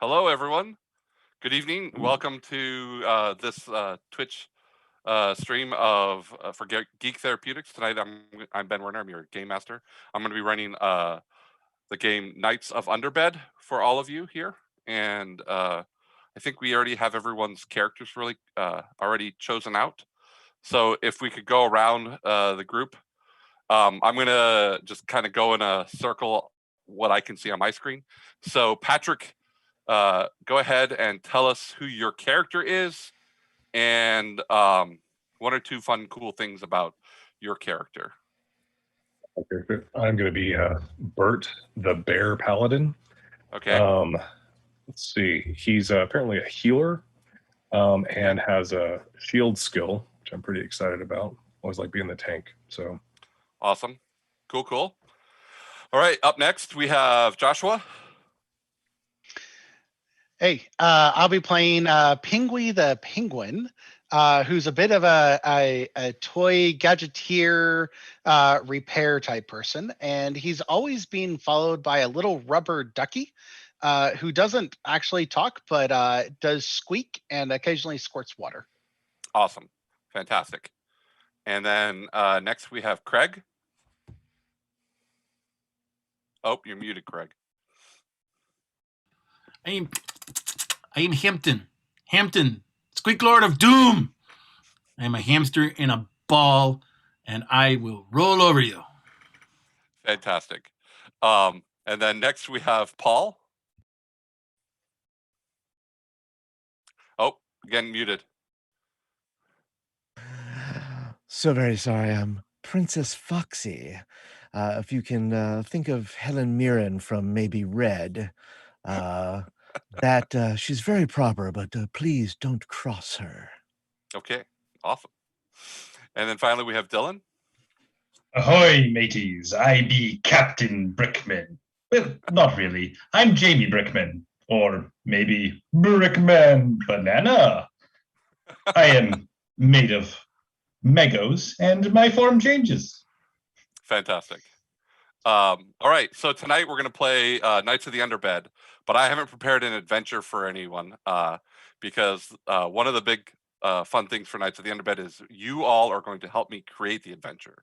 Hello, everyone. Good evening. Welcome to this Twitch stream of for Geek Therapeutics. Tonight, I'm Ben Woerner. I'm your game master. I'm going to be running the game Knights of Underbed for all of you here, and I think we already have everyone's characters really already chosen out. So if we could go around the group, I'm going to just kind of go in a circle what I can see on my screen. So Patrick, go ahead and tell us who your character is and one or two fun, cool things about your character. I'm going to be Bert, the Bear Paladin. Okay. Let's see. He's apparently a healer and has a shield skill, which I'm pretty excited about. Always like being the tank. So awesome. Cool. All right. Up next, we have Joshua. Hey, I'll be playing Pingui the Penguin, who's a bit of a toy gadgeteer repair type person, and he's always being followed by a little rubber ducky who doesn't actually talk, but does squeak and occasionally squirts water. Awesome. Fantastic. And then next we have Craig. Oh, you're muted, Craig. I am Hampton, Squeak Lord of Doom. I am a hamster in a ball, and I will roll over you. Fantastic. And then next we have Paul. Oh, again muted. So very sorry. I'm Princess Foxy. If you can think of Helen Mirren from maybe Red, that she's very proper, but please don't cross her. Okay, awesome. And then finally we have Dylan. Ahoy, mateys. I be Captain Brickman. Well, not really. I'm Jamie Brickman. Or maybe Brickman Banana. I am made of Megos, and my form changes. Fantastic. All right, so tonight we're going to play Knights of the Underbed, but I haven't prepared an adventure for anyone because one of the big fun things for Knights of the Underbed is you all are going to help me create the adventure.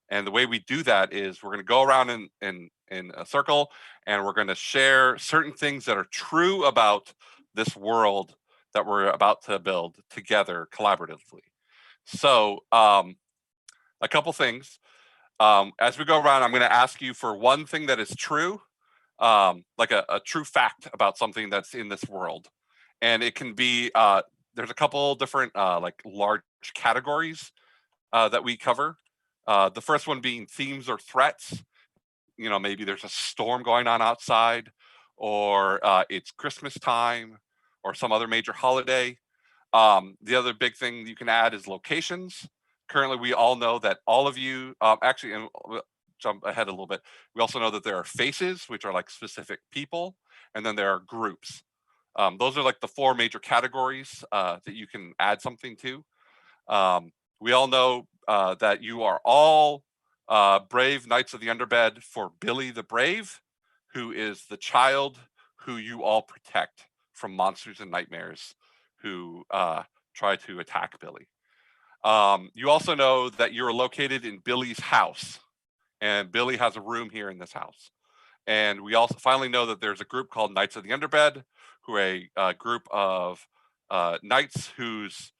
And the way we do that is we're going to go around in a circle, and we're going to share certain things that are true about this world that we're about to build together collaboratively. So a couple things. As we go around, I'm going to ask you for one thing that is true, like a true fact about something that's in this world. And it can be, there's a couple different like large categories that we cover. The first one being themes or threats. You know, maybe there's a storm going on outside, or it's Christmas time, or some other major holiday. The other big thing you can add is locations. Currently, we all know that all of you, actually, and we'll jump ahead a little bit, we also know that there are faces, which are like specific people, and then there are groups. Those are like the four major categories that you can add something to. We all know that you are all brave Knights of the Underbed for Billy the Brave, who is the child who you all protect from monsters and nightmares who try to attack Billy. You also know that you're located in Billy's house, and Billy has a room here in this house. And we also finally know that there's a group called Knights of the Underbed, who are a group of knights who's,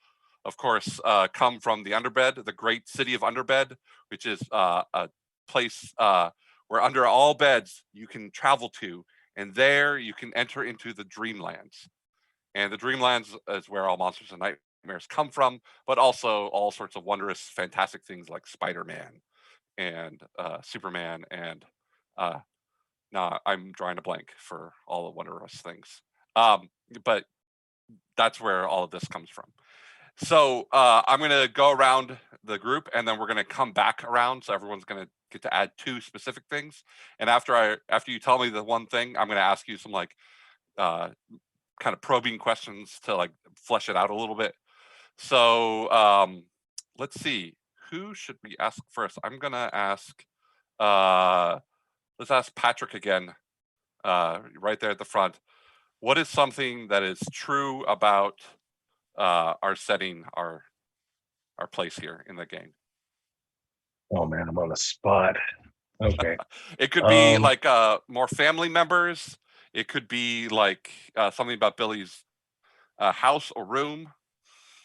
of course, come from the Underbed, the great city of Underbed, which is a place where under all beds you can travel to, and there you can enter into the Dreamlands. And the Dreamlands is where all monsters and nightmares come from, but also all sorts of wondrous, fantastic things like Spider-Man and Superman and no, I'm drawing a blank for all the wondrous things. But that's where all of this comes from. So I'm going to go around the group, and then we're going to come back around. So everyone's going to get to add two specific things. And after you tell me the one thing, I'm going to ask you some like kind of probing questions to like flesh it out a little bit. So let's see, who should we ask first? I'm going to ask, let's ask Patrick again, right there at the front. what is something that is true about our setting, our place here in the game? Oh man, I'm on the spot. Okay. It could be like more family members. It could be like something about Billy's house or room.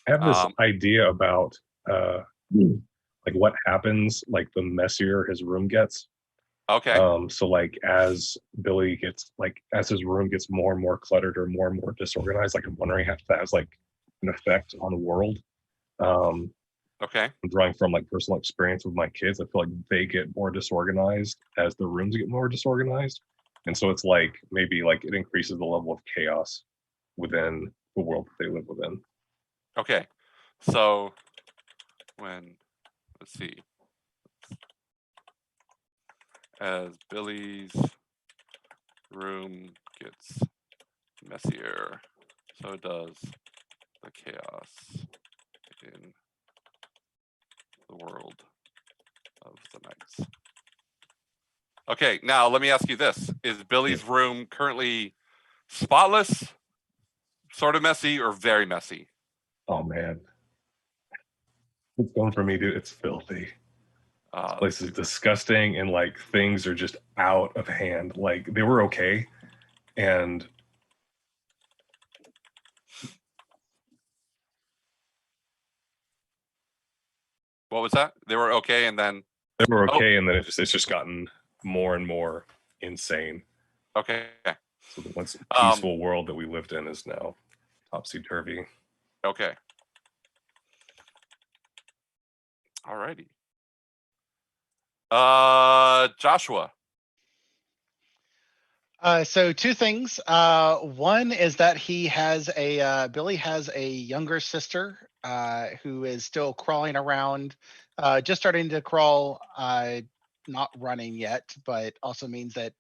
I have this idea about like what happens like the messier his room gets. Okay. So like as Billy gets like as his room gets more and more cluttered or more disorganized, like I'm wondering if that has like an effect on the world. Okay. I'm drawing from like personal experience with my kids. I feel like they get more disorganized as the rooms get more disorganized. And so it's like maybe like it increases the level of chaos within the world that they live within. Okay. So let's see. As Billy's room gets messier, so does the chaos in the world of the Knights. Okay, now let me ask you this. Is Billy's room currently spotless, sort of messy, or very messy? Oh man. It's going for me, dude. It's filthy. This place is disgusting and like things are just out of hand. Like they were okay. And what was that? They were okay and then they were okay, and then it's just gotten more and more insane. Okay. So the once peaceful world that we lived in is now topsy-turvy. Okay. Alrighty. Joshua. So two things. One is that Billy has a younger sister who is still crawling around, just starting to crawl, not running yet, but also means that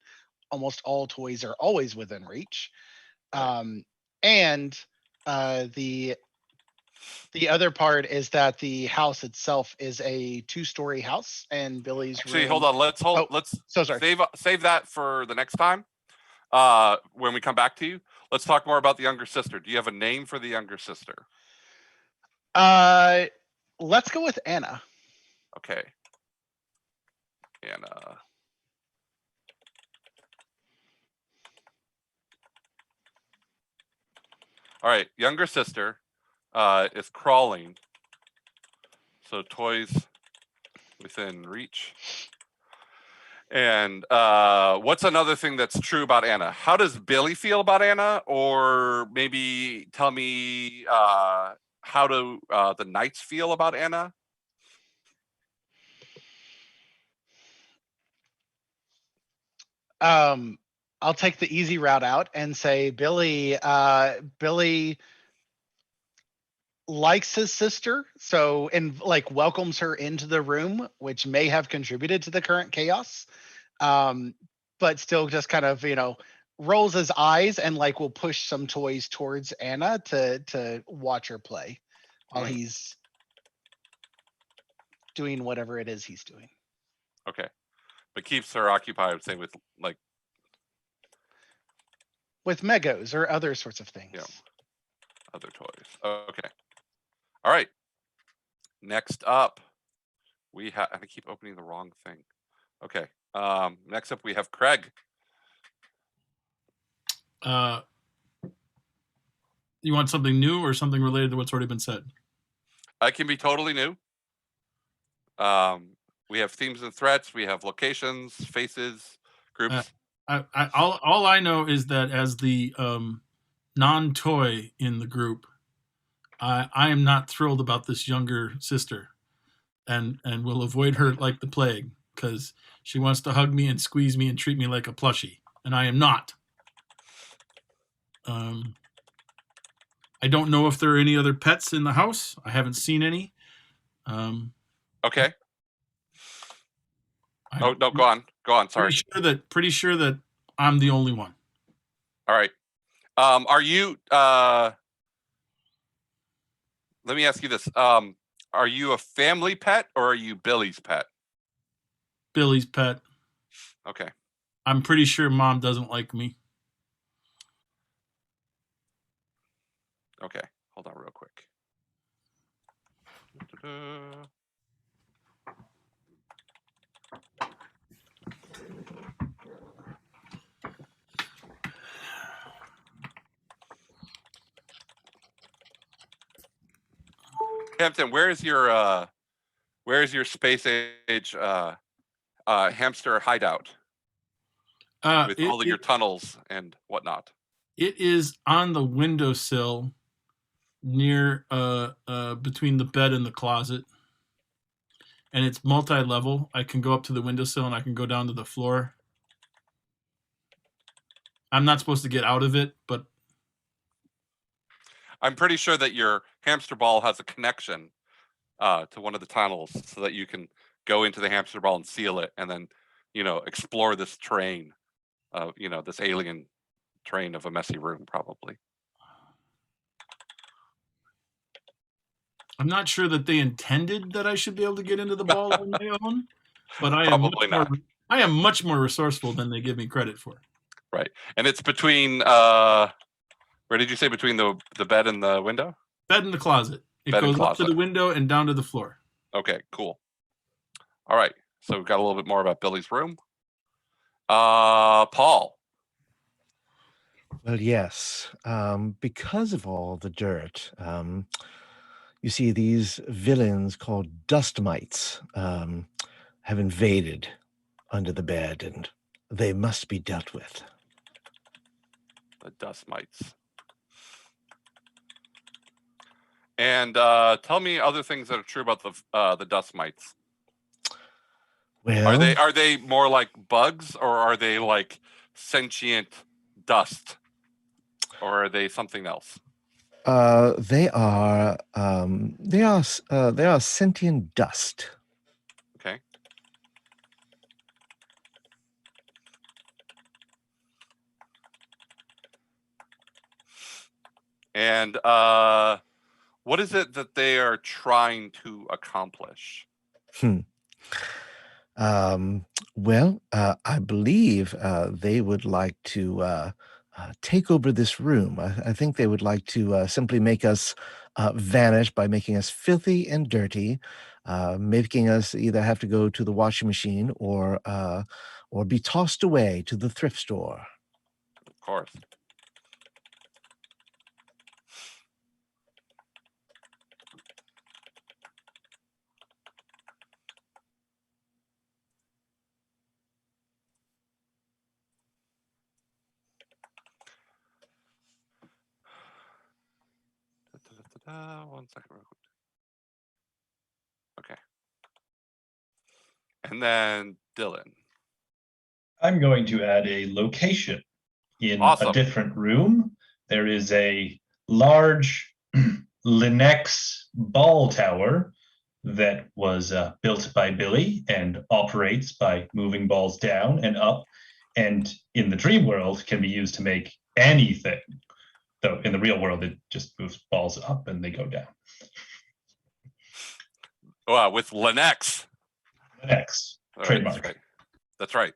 almost all toys are always within reach. And the other part is that the house itself is a 2-story house, and Billy's Actually, room. hold on. Let's So sorry. Save that for the next time. When we come back to you, let's talk more about the younger sister. Do you have a name for the younger sister? Let's go with Anna. Okay. Anna. All right, younger sister is crawling. So toys within reach. And what's another thing that's true about Anna? How does Billy feel about Anna? Or maybe tell me how do the Knights feel about Anna? I'll take the easy route out and say Billy likes his sister, so and like welcomes her into the room, which may have contributed to the current chaos. But still just kind of, rolls his eyes and like will push some toys towards Anna to watch her play while he's doing whatever it is he's doing. Okay. But keeps her occupied, say, with Megos or other sorts of things. Yeah. Other toys. Okay. All right. Next up, we have. I keep opening the wrong thing. Okay. Next up, we have Craig. You want something new or something related to what's already been said? I can be totally new. We have themes and threats. We have locations, faces, groups. All I know is that as the non-toy in the group, I am not thrilled about this younger sister, and will avoid her like the plague because she wants to hug me and squeeze me and treat me like a plushie, and I am not. I don't know if there are any other pets in the house. I haven't seen any. Okay. No, go on. Sorry. Pretty sure that I'm the only one. All right. Are you? Let me ask you this. Are you a family pet or are you Billy's pet? Billy's pet. Okay. I'm pretty sure Mom doesn't like me. Okay, hold on real quick. Hampton, where is your space age hamster hideout with all of your tunnels and whatnot? It is on the windowsill near between the bed and the closet. And it's multi-level. I can go up to the windowsill and I can go down to the floor. I'm not supposed to get out of it, but I'm pretty sure that your hamster ball has a connection to one of the tunnels so that you can go into the hamster ball and seal it and then, explore this terrain, this alien terrain of a messy room, probably. I'm not sure that they intended that I should be able to get into the ball on my own, but I am Probably not. I am much more resourceful than they give me credit for. Right. And it's between, where did you say, between the bed and the window? Bed in the closet. It Bed and goes up to closet. the window and down to the floor. Okay, cool. All right. So we've got a little bit more about Billy's room. Paul. Well, yes. Because of all the dirt, you see, these villains called dust mites have invaded under the bed, and they must be dealt with. The dust mites. And tell me other things that are true about the dust mites. Well, Are they more like bugs, or are they like sentient dust, or are they something else? they are sentient dust. Okay. And what is it that they are trying to accomplish? Well, I believe they would like to take over this room. I think they would like to simply make us vanish by making us filthy and dirty, making us either have to go to the washing machine or be tossed away to the thrift store. Of course. One second. Real quick. Okay. And then Dylan. I'm going to add a location in Awesome. a different room. There is a large Linux ball tower that was built by Billy and operates by moving balls down and up, and in the dream world can be used to make anything. Though in the real world, it just moves balls up and they go down. With Linux. Linux, trademark. That's right.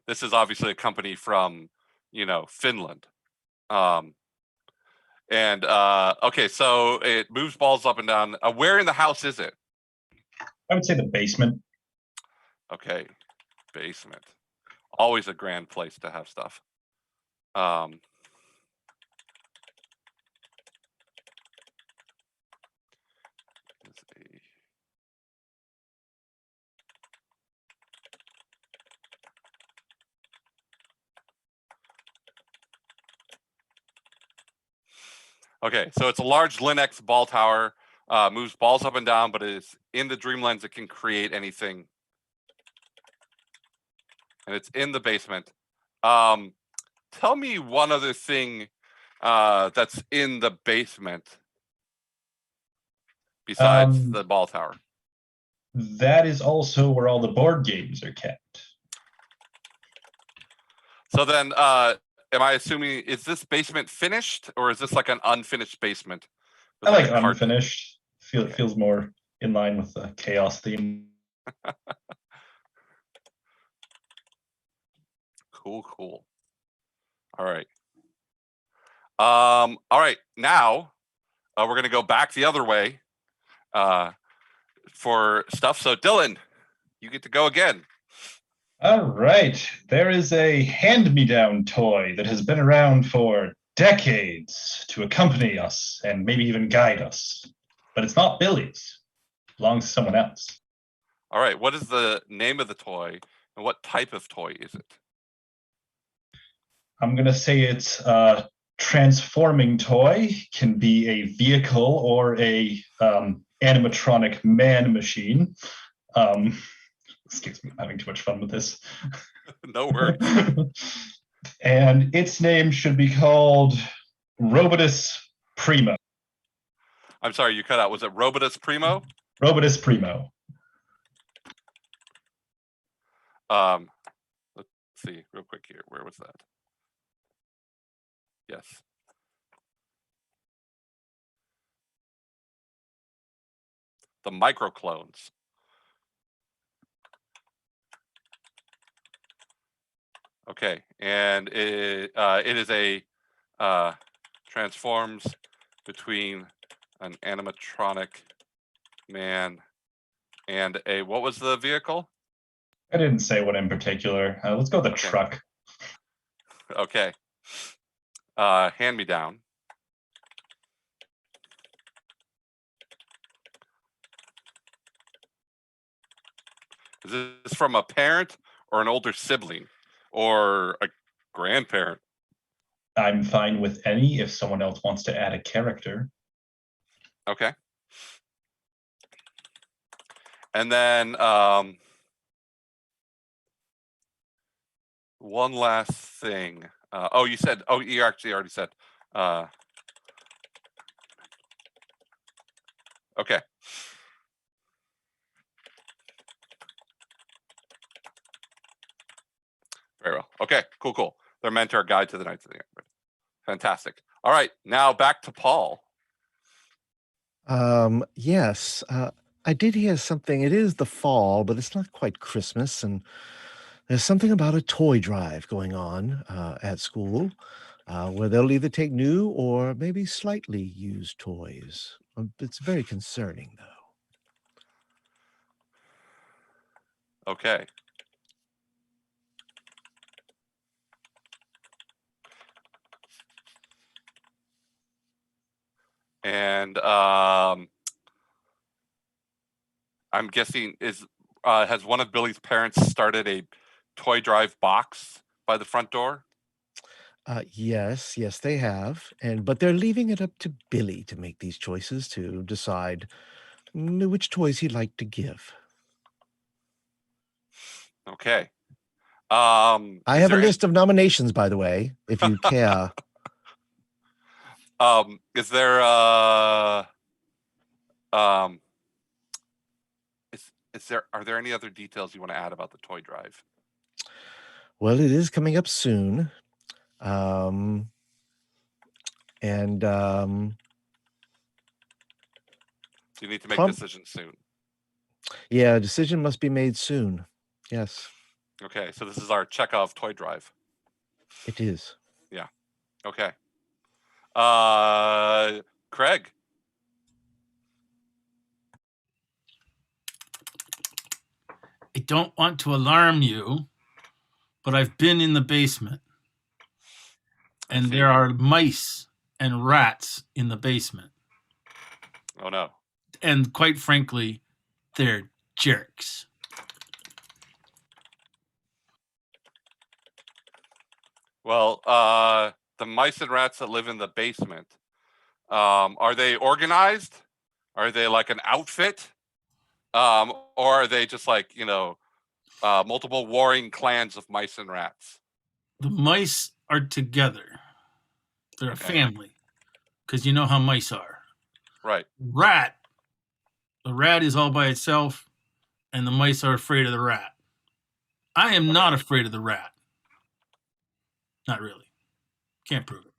This is obviously a company from, Finland. Okay, so it moves balls up and down. Where in the house is it? I would say the basement. Okay, basement. Always a grand place to have stuff. Okay, so it's a large Linux ball tower, moves balls up and down, but it is in the Dreamlands. It can create anything. And it's in the basement. Tell me one other thing that's in the basement besides the ball tower. That is also where all the board games are kept. So then, am I assuming, is this basement finished, or is this like an unfinished basement? I like unfinished. It feels more in line with the chaos theme. Cool. All right. All right, now we're gonna go back the other way for stuff. So Dylan, you get to go again. All right. There is a hand-me-down toy that has been around for decades to accompany us and maybe even guide us. But it's not Billy's. It belongs to someone else. All right, what is the name of the toy and what type of toy is it? I'm going to say it's a transforming toy, can be a vehicle or a animatronic man machine. Excuse me, I'm having too much fun with this. No worries. And its name should be called Robotus Primo. I'm sorry, you cut out. Was it Robotus Primo? Robotus Primo. Let's see real quick here. Where was that? Yes. The microclones. Okay, and it is a transforms between an animatronic man and a, what was the vehicle? I didn't say one in particular. Let's go with the Okay. truck. Okay. Hand me down. Is this from a parent or an older sibling or a grandparent? I'm fine with any if someone else wants to add a character. Okay. And then one last thing. You said, you actually already said. Okay. Very well. Okay, cool. Their mentor guide to the Knights of the Underbed. Fantastic. All right, now back to Paul. Yes, I did hear something. It is the fall, but it's not quite Christmas, and there's something about a toy drive going on at school where they'll either take new or maybe slightly used toys. It's very concerning, though. Okay. And I'm guessing has one of Billy's parents started a toy drive box by the front door? Yes, they have, but they're leaving it up to Billy to make these choices to decide which toys he'd like to give. Okay. I have a list of nominations, by the way, if you care. Is there are there any other details you want to add about the toy drive? Well, it is coming up soon. Do you need to make decisions soon? Yeah, a decision must be made soon. Yes. Okay, so this is our Chekhov toy drive. It is. Yeah. Okay. Craig. I don't want to alarm you, but I've been in the basement. And there are mice and rats in the basement. Oh, no. And quite frankly, they're jerks. Well, the mice and rats that live in the basement, are they organized? Are they like an outfit? Or are they just like, multiple warring clans of mice and rats? The mice are together. They're a family. Because you know how mice are. Right. The rat is all by itself, and the mice are afraid of the rat. I am not afraid of the rat. Not really. Can't prove it.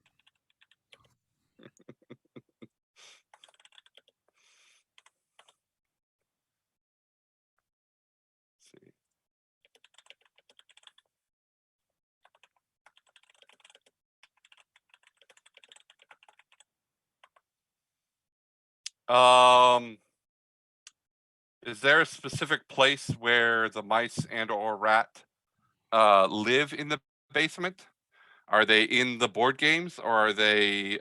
Is there a specific place where the mice and or rat live in the basement? Are they in the board games, or are they?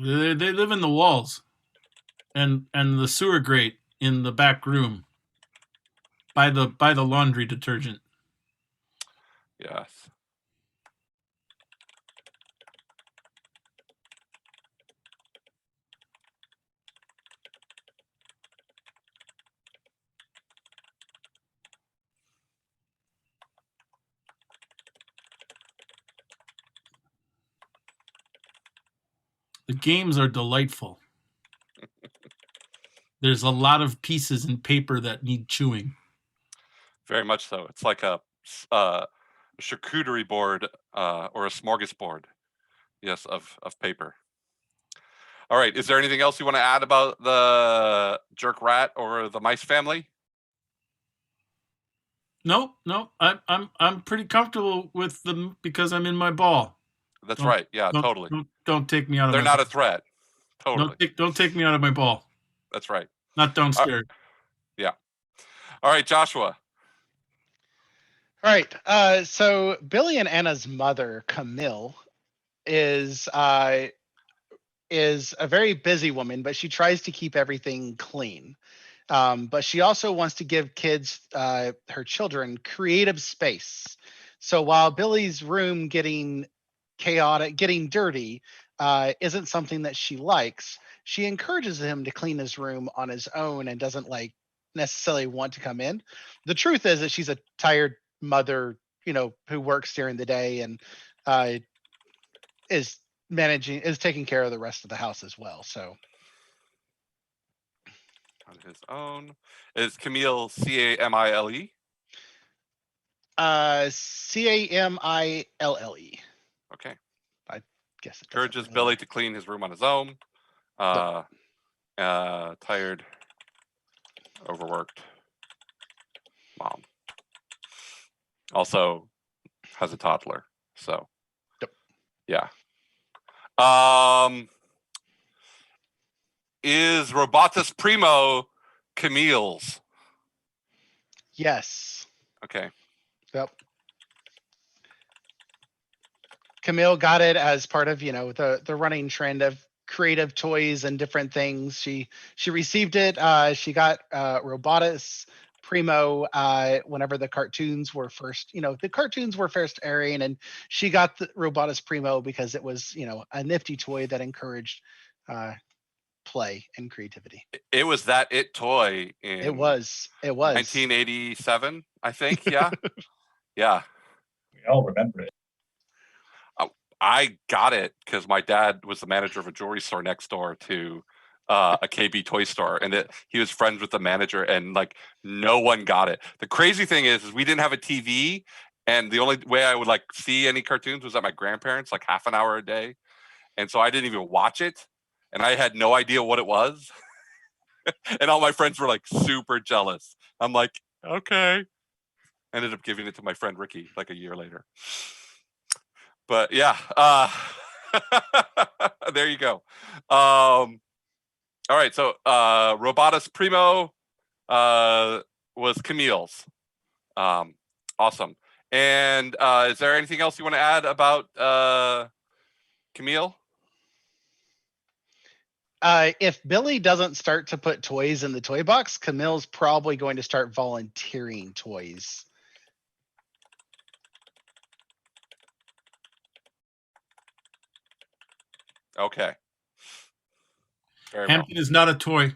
They live in the walls, and the sewer grate in the back room by the laundry detergent. Yes. The games are delightful. There's a lot of pieces in paper that need chewing. Very much so. It's like a charcuterie board or a smorgasbord. Yes, of paper. All right. Is there anything else you want to add about the jerk rat or the mice family? No. I'm pretty comfortable with them because I'm in my ball. That's right. Yeah, totally. Don't take me out of They're my not ball. a threat. Totally. Don't take me out of my ball. That's right. Not don't scare. Yeah. All right, Joshua. All right. So Billy and Anna's mother, Camille, is a very busy woman, but she tries to keep everything clean. But she also wants to give kids, her children, creative space. So while Billy's room getting chaotic, getting dirty, isn't something that she likes, she encourages him to clean his room on his own and doesn't like necessarily want to come in. The truth is that she's a tired mother, who works during the day and is taking care of the rest of the house as well. So On his own. Is Camille Camille? Camille. Okay. I guess it Encourages really Billy matter. to clean his room on his own. Tired, overworked mom. Also has a toddler. So Yep. yeah. Is Robotus Primo Camille's? Yes. Okay. Yep. Camille got it as part of, the running trend of creative toys and different things. She received it. She got Robotus Primo whenever the cartoons were first, airing, and she got the Robotus Primo because it was, a nifty toy that encouraged play and creativity. It was that it toy in It was 1987, I think. Yeah. Yeah. We all remember it. I got it because my dad was the manager of a jewelry store next door to a KB toy store, and he was friends with the manager, and like no one got it. The crazy thing is we didn't have a TV, and the only way I would like see any cartoons was at my grandparents, like half an hour a day, and so I didn't even watch it, and I had no idea what it was, and all my friends were like super jealous. I'm like, okay. Ended up giving it to my friend Ricky like a year later. But yeah, there you go. All right, so Robotus Primo was Camille's. Awesome. And is there anything else you want to add about Camille? If Billy doesn't start to put toys in the toy box, Camille's probably going to start volunteering toys. Okay. Very Hampton well. is not a toy.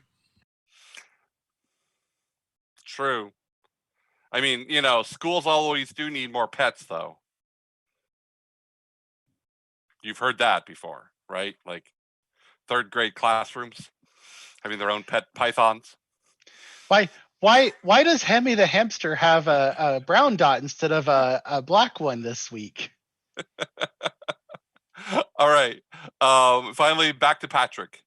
True. I mean, schools always do need more pets, though. You've heard that before, right? Like third grade classrooms having their own pet pythons. Why does Hemi the hamster have a brown dot instead of a black one this week? All right. Finally, back to Patrick.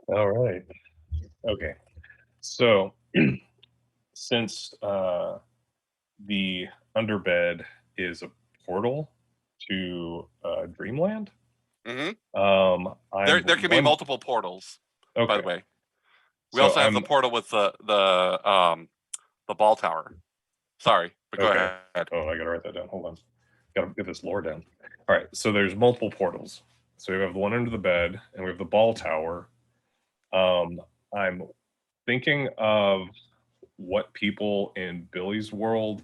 All right. Okay. So since the underbed is a portal to Dreamland, Mm-hmm. I There can be multiple portals. Okay. By the way, we So also have the portal with the ball tower. Sorry, but go Okay. ahead. Oh, I gotta write that down. Hold on. Gotta get this lore down. All right. So there's multiple portals. So we have the one under the bed, and we have the ball tower. I'm thinking of what people in Billy's world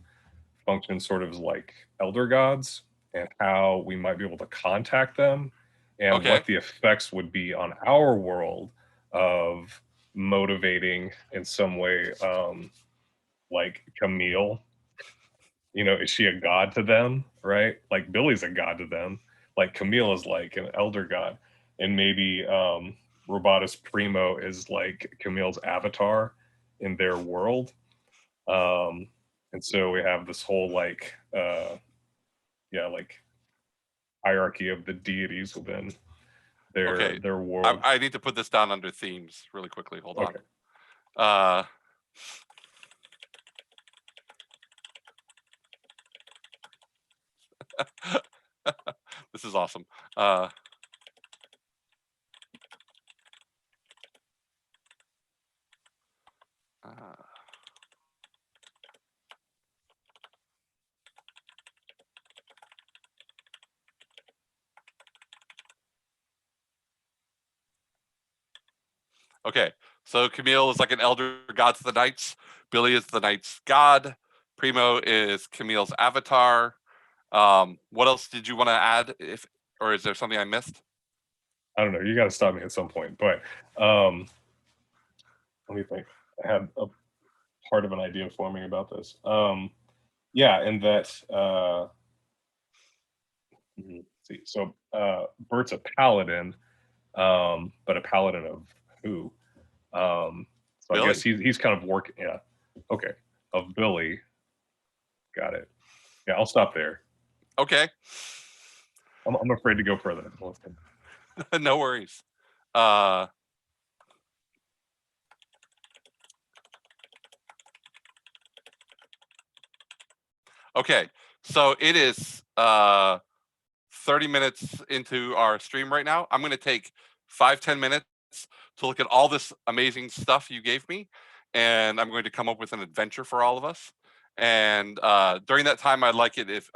function sort of as like elder gods, and how we might be able to contact them, and Okay. what the effects would be on our world of motivating in some way, like Camille. You know, is she a god to them, right? Like Billy's a god to them. Like Camille is like an elder god. And maybe Robotus Primo is like Camille's avatar in their world. And so we have this whole like like hierarchy of the deities within Okay. their world. I need to put this down under themes really quickly. Hold Okay. on. This is awesome. Okay, so Camille is like an elder god to the knights. Billy is the knight's god. Primo is Camille's avatar. What else did you want to add? Or is there something I missed? I don't know. You got to stop me at some point. But let me think. I had a part of an idea forming about this. Yeah, and that let's see. So Bert's a paladin, but a paladin of who? So Billy. I guess he's kind of working. Yeah, okay. Of Billy, got it. Yeah, I'll stop there. Okay. I'm afraid to go further. No worries. Okay, so it is 30 minutes into our stream right now. I'm going to take 5-10 minutes to look at all this amazing stuff you gave me, and I'm going to come up with an adventure for all of us. And during that time, I'd like it if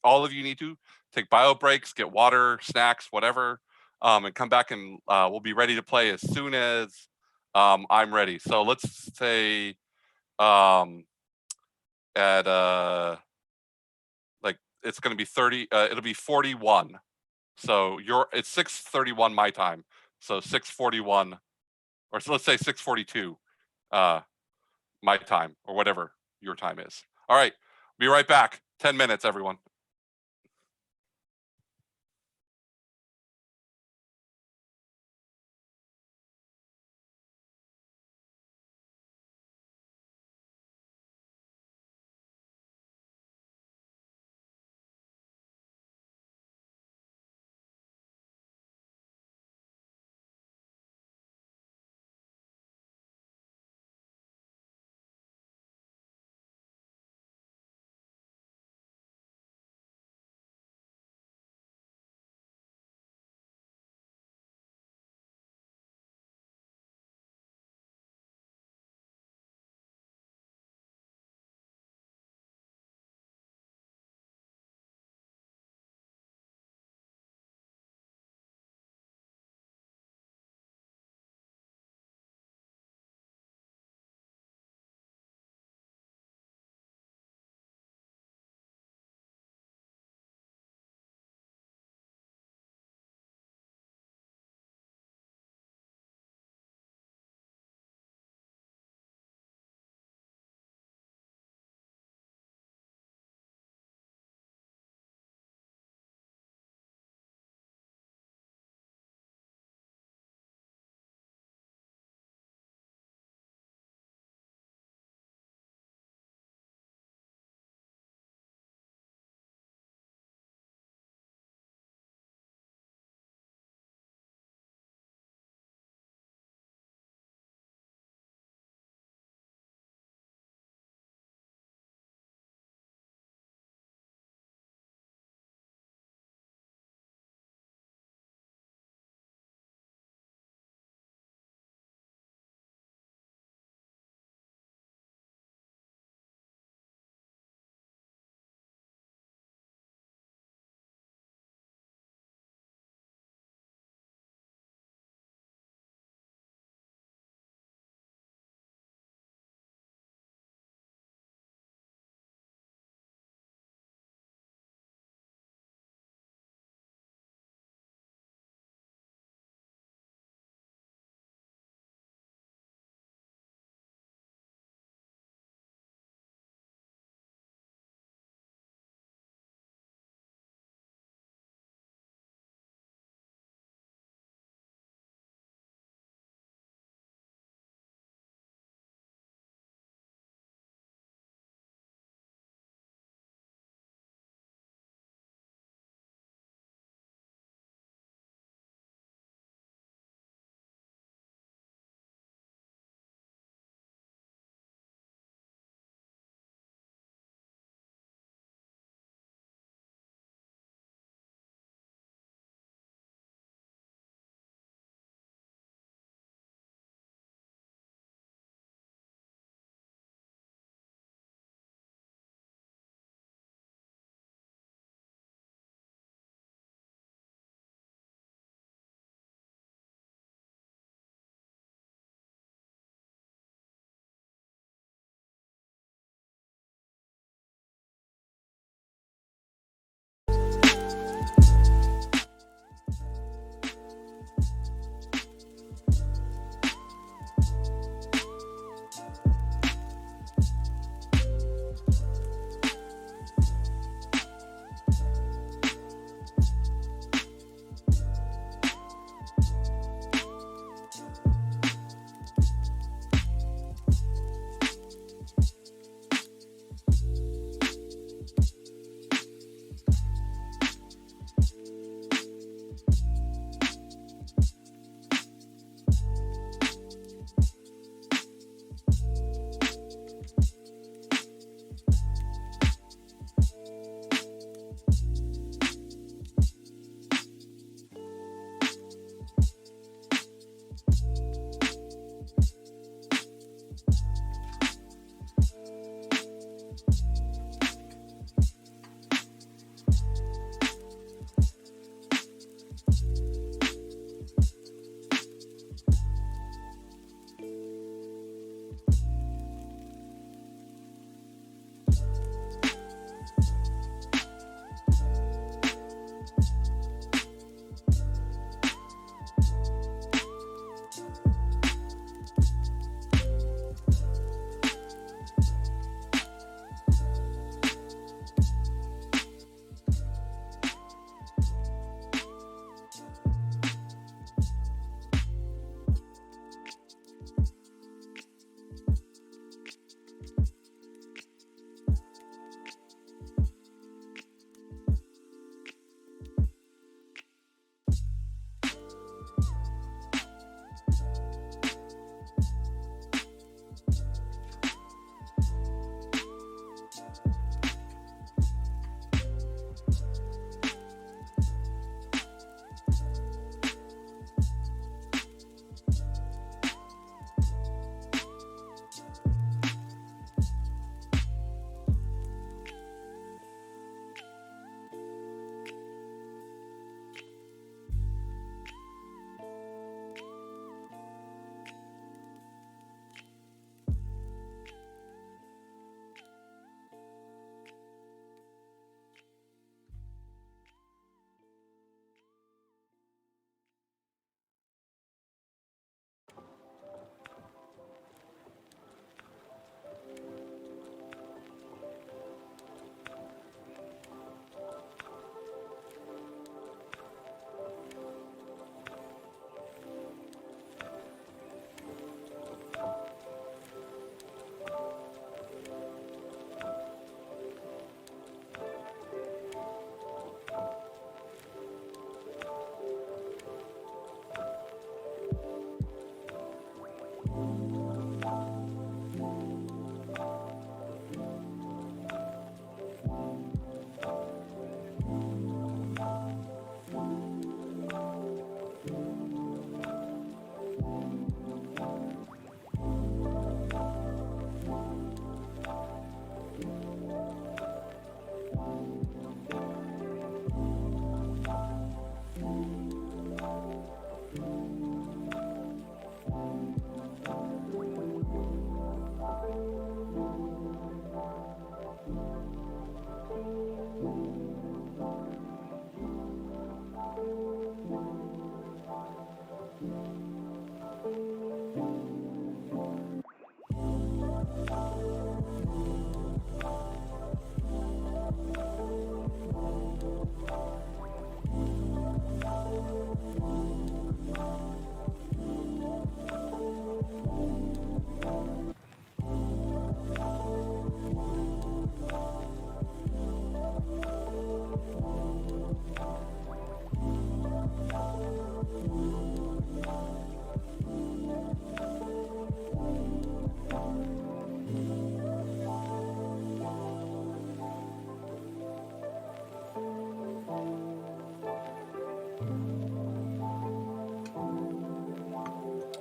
all of you need to take bio breaks, get water, snacks, whatever, and come back, and we'll be ready to play as soon as I'm ready. So let's say at like it's going to be 30. It'll be 41. So it's 6:31 my time. So 6:41, or so let's say 6:42 my time, or whatever your time is. All right, be right back. 10 minutes, everyone.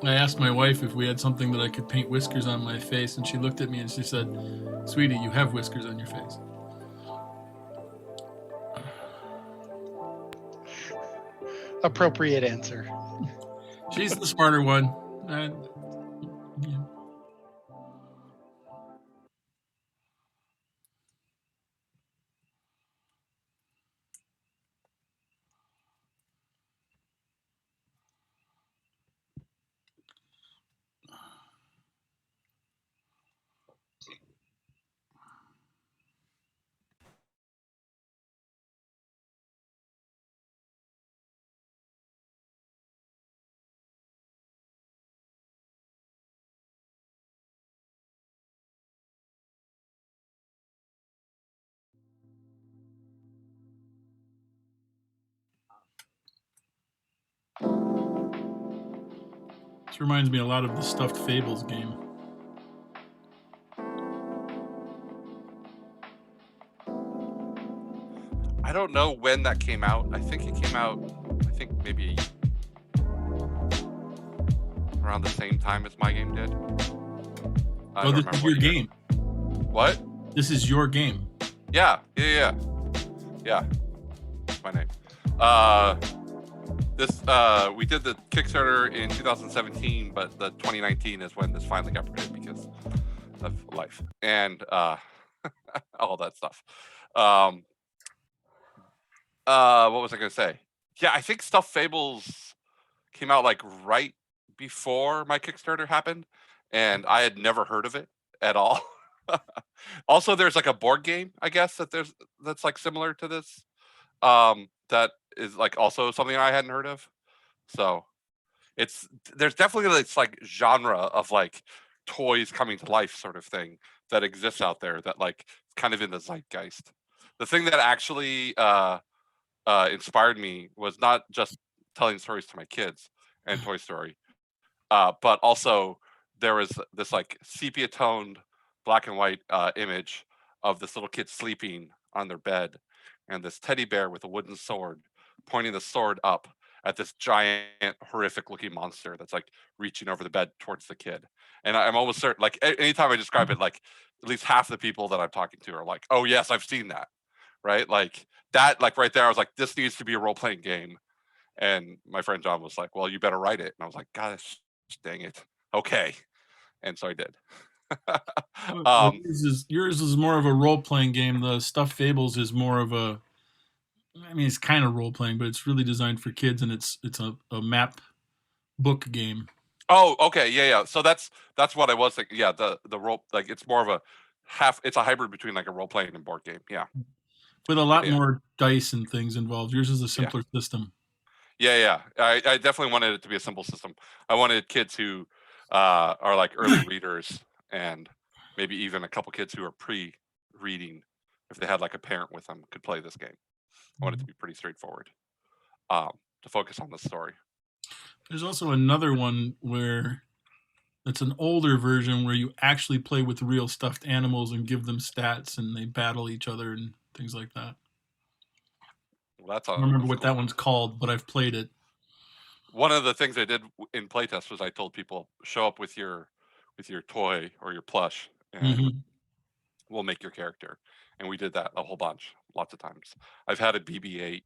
I asked my wife if we had something that I could paint whiskers on my face, and she looked at me and she said, "Sweetie, you have whiskers on your face." Appropriate answer. She's the smarter one. Yeah. This reminds me a lot of the Stuffed Fables game. I don't know when that came out. I think it came out, maybe around the same time as my game did. Oh, this is your game. What? This is your game. Yeah. That's my name. We did the Kickstarter in 2017, but the 2019 is when this finally got printed because of life and all that stuff. What was I gonna say? Yeah, I think Stuffed Fables came out like right before my Kickstarter happened, and I had never heard of it at all. Also, there's like a board game, I guess, that's like similar to this. That is like also something I hadn't heard of. So there's definitely this like genre of like toys coming to life sort of thing that exists out there that like kind of in the zeitgeist. The thing that actually inspired me was not just telling stories to my kids and Toy Story, but also there was this like sepia toned black and white image of this little kid sleeping on their bed and this teddy bear with a wooden sword pointing the sword up at this giant horrific looking monster that's like reaching over the bed towards the kid. And I'm almost certain, like anytime I describe it, like at least half the people that I'm talking to are like, oh yes, I've seen that, right? Like that, like right there, I was like, this needs to be a role-playing game. And my friend John was like, well, you better write it. And I was like, gosh dang it, okay. And so I did. Yours is more of a role-playing game. The Stuffed Fables is more of a, I mean, it's kind of role-playing, but it's really designed for kids, and it's a map book game. Oh, okay, yeah. So that's what I was thinking. Yeah, the role, like it's more of a it's a hybrid between like a role-playing and board game. Yeah, with a lot more dice and things involved. Yours is a simpler system. Yeah. I definitely wanted it to be a simple system. I wanted kids who are like early readers and maybe even a couple kids who are pre-reading, if they had like a parent with them, could play this game. I want it to be pretty straightforward, to focus on the story. There's also another one where it's an older version where you actually play with real stuffed animals and give them stats and they battle each other and things like that. Well, I don't remember what that one's called, but I've played it. One of the things I did in playtest was I told people, show up with your toy or your plush and we'll make your character. And we did that a whole bunch, lots of times. I've had a BB-8.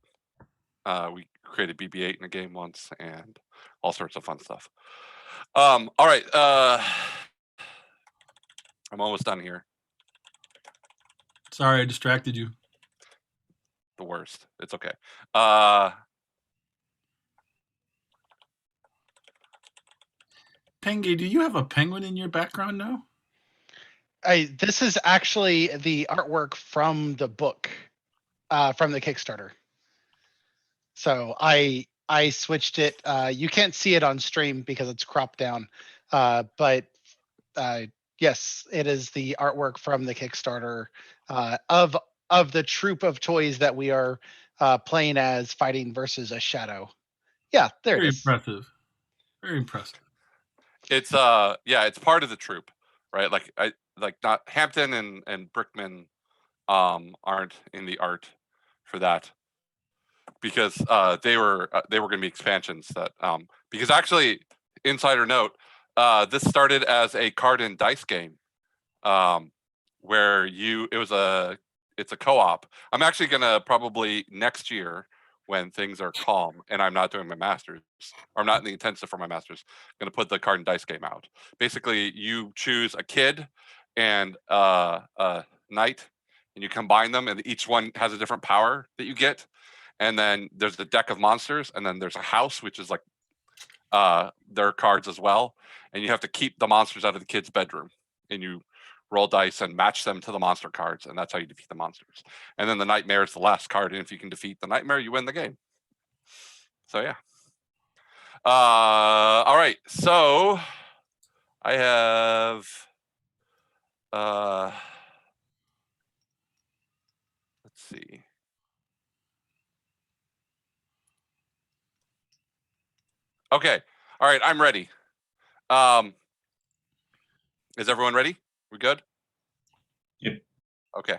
We created BB-8 in a game once and all sorts of fun stuff. All right. I'm almost done here. Sorry, I distracted you. The worst. It's okay. Penge, do you have a penguin in your background now? This is actually the artwork from the book, from the Kickstarter. So I switched it. You can't see it on stream because it's cropped down. But yes, it is the artwork from the Kickstarter of the troop of toys that we are playing as, fighting versus a shadow. Yeah, there it is. Very impressive. Very impressive. It's it's part of the troop, right? Like not Hampton and Brickman aren't in the art for that because they were going to be expansions that because actually insider note, this started as a card and dice game, where it's a co-op. I'm actually gonna probably next year, when things are calm and I'm not doing my masters, or I'm not in the intensive for my masters, I'm gonna put the card and dice game out. Basically, you choose a kid and a knight, and you combine them, and each one has a different power that you get. And then there's the deck of monsters, and then there's a house, which is like their cards as well. And you have to keep the monsters out of the kid's bedroom, and you roll dice and match them to the monster cards, and that's how you defeat the monsters. And then the nightmare is the last card, and if you can defeat the nightmare, you win the game. So yeah. All right. So I have let's see. Okay. All right, I'm ready. Is everyone ready? We good? Yep. Okay.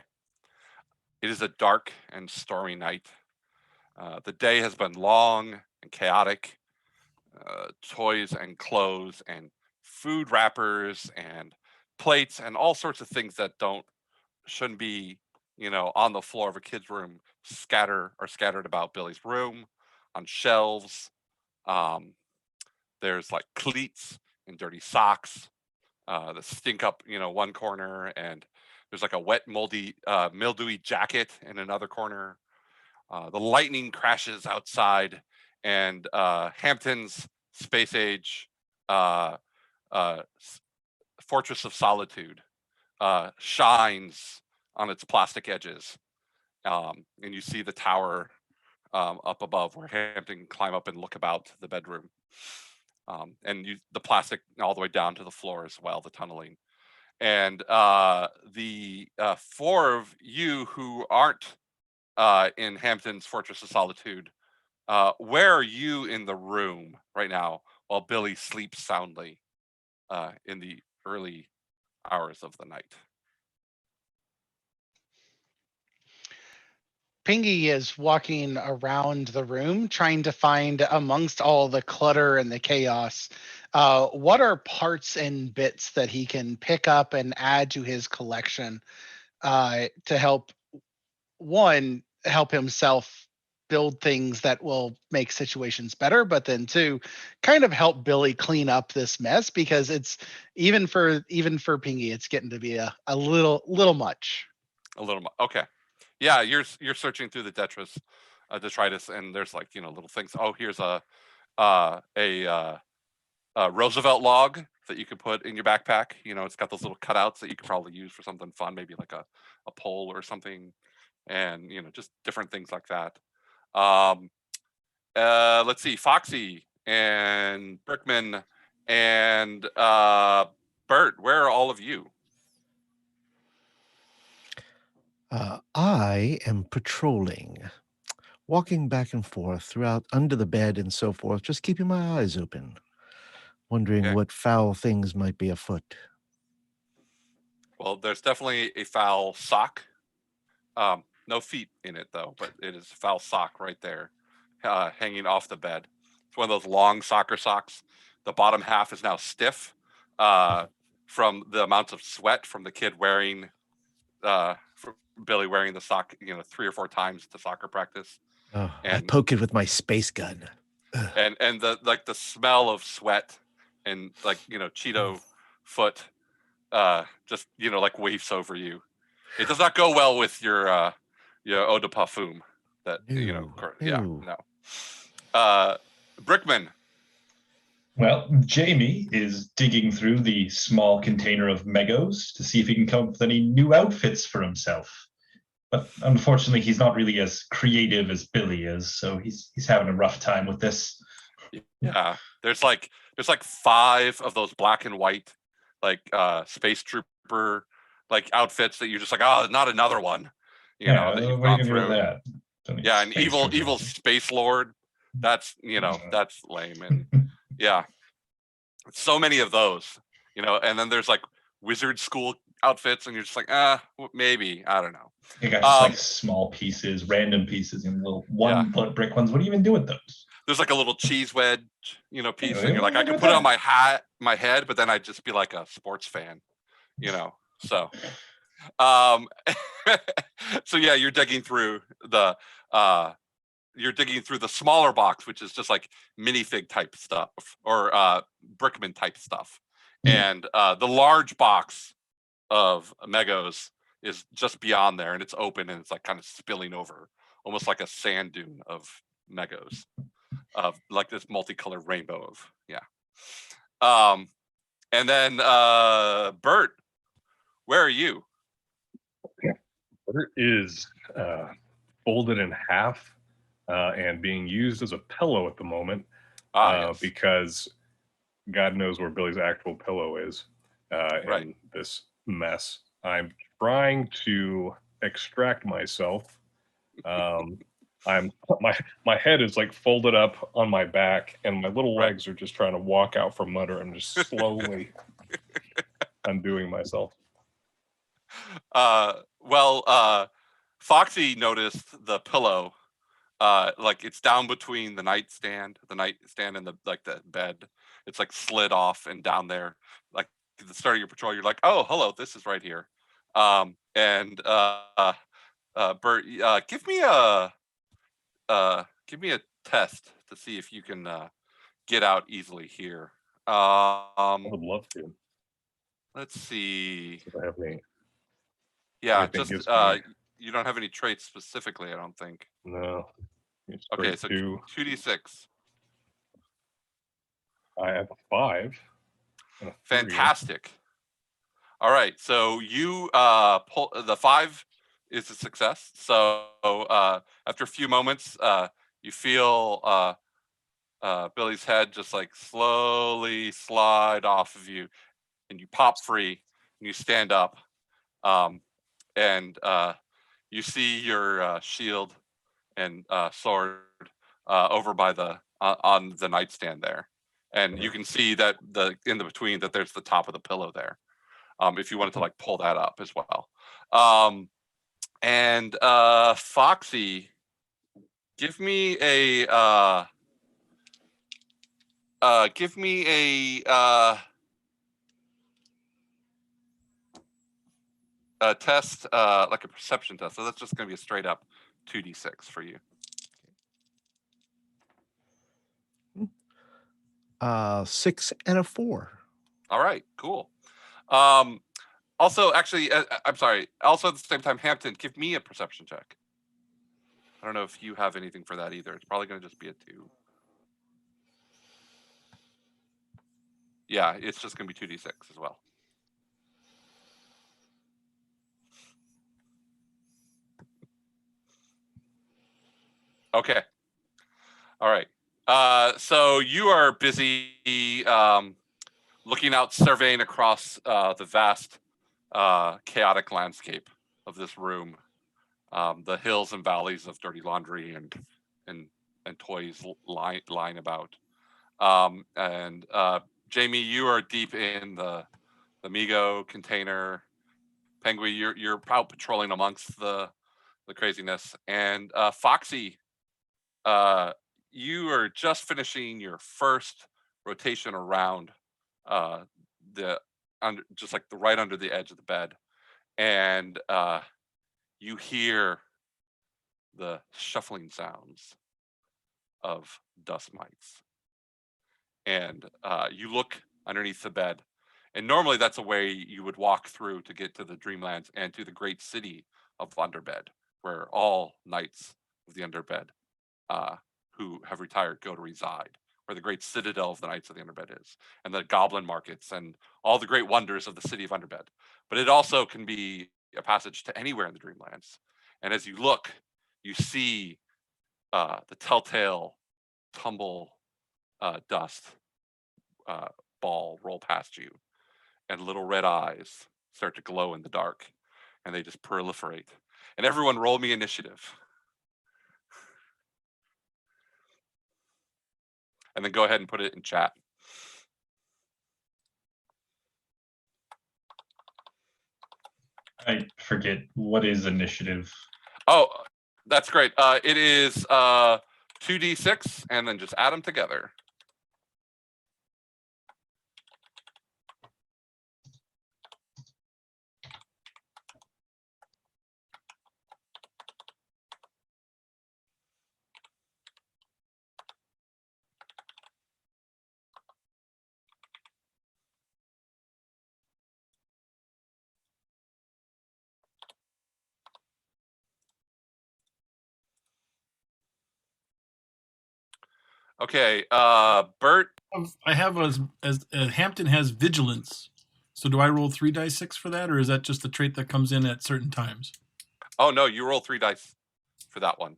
It is a dark and stormy night. The day has been long and chaotic. Toys and clothes and food wrappers and plates and all sorts of things that shouldn't be, on the floor of a kid's room are scattered about Billy's room, on shelves. There's like cleats and dirty socks that stink up, one corner, and there's like a wet, moldy, mildewy jacket in another corner. The lightning crashes outside, and Hampton's space age Fortress of Solitude shines on its plastic edges, and you see the tower up above where Hampton can climb up and look about the bedroom, and the plastic all the way down to the floor as well, the tunneling. And the four of you who aren't in Hampton's Fortress of Solitude, where are you in the room right now while Billy sleeps soundly in the early hours of the night? Pingy is walking around the room trying to find, amongst all the clutter and the chaos, what are parts and bits that he can pick up and add to his collection to help himself build things that will make situations better, but then two, kind of help Billy clean up this mess, because it's even for Pingy, it's getting to be a little much. Okay. Yeah, you're searching through the detritus, and there's like, little things. Oh, here's a Roosevelt log that you could put in your backpack. It's got those little cutouts that you could probably use for something fun, maybe like a pole or something, and just different things like that. Let's see, Foxy and Brickman and Bert, where are all of you? I am patrolling, walking back and forth throughout under the bed and so forth, just keeping my eyes open, wondering Okay. what foul things might be afoot. Well, there's definitely a foul sock. No feet in it though, but it is a foul sock right there, hanging off the bed. It's one of those long soccer socks. The bottom half is now stiff from the amounts of sweat from the kid wearing, from Billy wearing the sock, 3 or 4 times to soccer practice. Oh, I poke it with my space gun. And the smell of sweat and Cheeto foot just like wafts over you. It does not go well with your eau de parfum. That no. Brickman. Well, Jamie is digging through the small container of Megos to see if he can come up with any new outfits for himself. But unfortunately, he's not really as creative as Billy is, so he's having a rough time with this. Yeah, there's like 5 of those black and white space trooper outfits that you're just like, oh, not another one. That you've what are gone you gonna do through. with that? Yeah, an evil space lord. That's that's lame. And yeah, so many of those. And then there's like wizard school outfits, and you're just like, maybe, I don't know. You got just like small pieces, random pieces, and little one brick ones. What do you even do with those? there's like a little cheese wedge, piece, and Yeah, you're like, I look could at put it on that. my head, but then I'd just be like a sports fan, So, um, so yeah, you're digging through the smaller box, which is just like minifig type stuff or Brickman type stuff, and the large box of Megos is just beyond there, and it's open and it's like kind of spilling over, almost like a sand dune of Megos, of like this multicolored rainbow of and then Bert, where are you? Bert is folded in half and being used as a pillow at the moment Yes. because God knows where Billy's actual pillow is in this mess. I'm trying to extract myself. My head is like folded up on my back, and my little legs are just trying to walk out from under. I'm just slowly undoing myself. Foxy noticed the pillow, like it's down between the nightstand and the bed. It's like slid off and down there. Like at the start of your patrol, you're like, oh, hello, this is right here. And Bert, give me a test to see if you can get out easily here. I would love to. Let's see. If I have any. Yeah, just you don't have any traits specifically, I don't think. No. Okay, so 2d6. I have a 5. And a 3. Fantastic. All right, so you pull the 5 is a success. So after a few moments, you feel Billy's head just like slowly slide off of you, and you pop free, and you stand up, and you see your shield and sword over by on the nightstand there, and you can see that in the between that there's the top of the pillow there. If you wanted to like pull that up as well, and Foxy, give me a test, like a perception test. So that's just going to be a straight up 2d6 for you. 6 and a 4. All right, cool. Also, actually, I'm sorry. Also, at the same time, Hampton, give me a perception check. I don't know if you have anything for that either. It's probably going to just be a 2. Yeah, it's just going to be 2d6 as well. Okay. All right. So you are busy looking out, surveying across the vast, chaotic landscape of this room, the hills and valleys of dirty laundry and toys lying about. And Jamie, you are deep in the Migo container. Penguin, you're out patrolling amongst the craziness, and Foxy, you are just finishing your first rotation around just like right under the edge of the bed, and you hear the shuffling sounds of dust mites, and you look underneath the bed, and normally that's a way you would walk through to get to the Dreamlands and to the great city of Underbed, where all knights of the Underbed who have retired go to reside, where the great citadel of the Knights of the Underbed is, and the goblin markets and all the great wonders of the city of Underbed. But it also can be a passage to anywhere in the Dreamlands. And as you look, you see the telltale tumble dust ball roll past you, and little red eyes start to glow in the dark, and they just proliferate. And everyone roll me initiative. And then go ahead and put it in chat. I forget, what is initiative? Oh, that's great. It is 2d6 and then just add them together. Okay, Bert. I have as Hampton has vigilance. So do I roll 3 dice 6 for that, or is that just a trait that comes in at certain times? Oh no, you roll 3 dice for that one.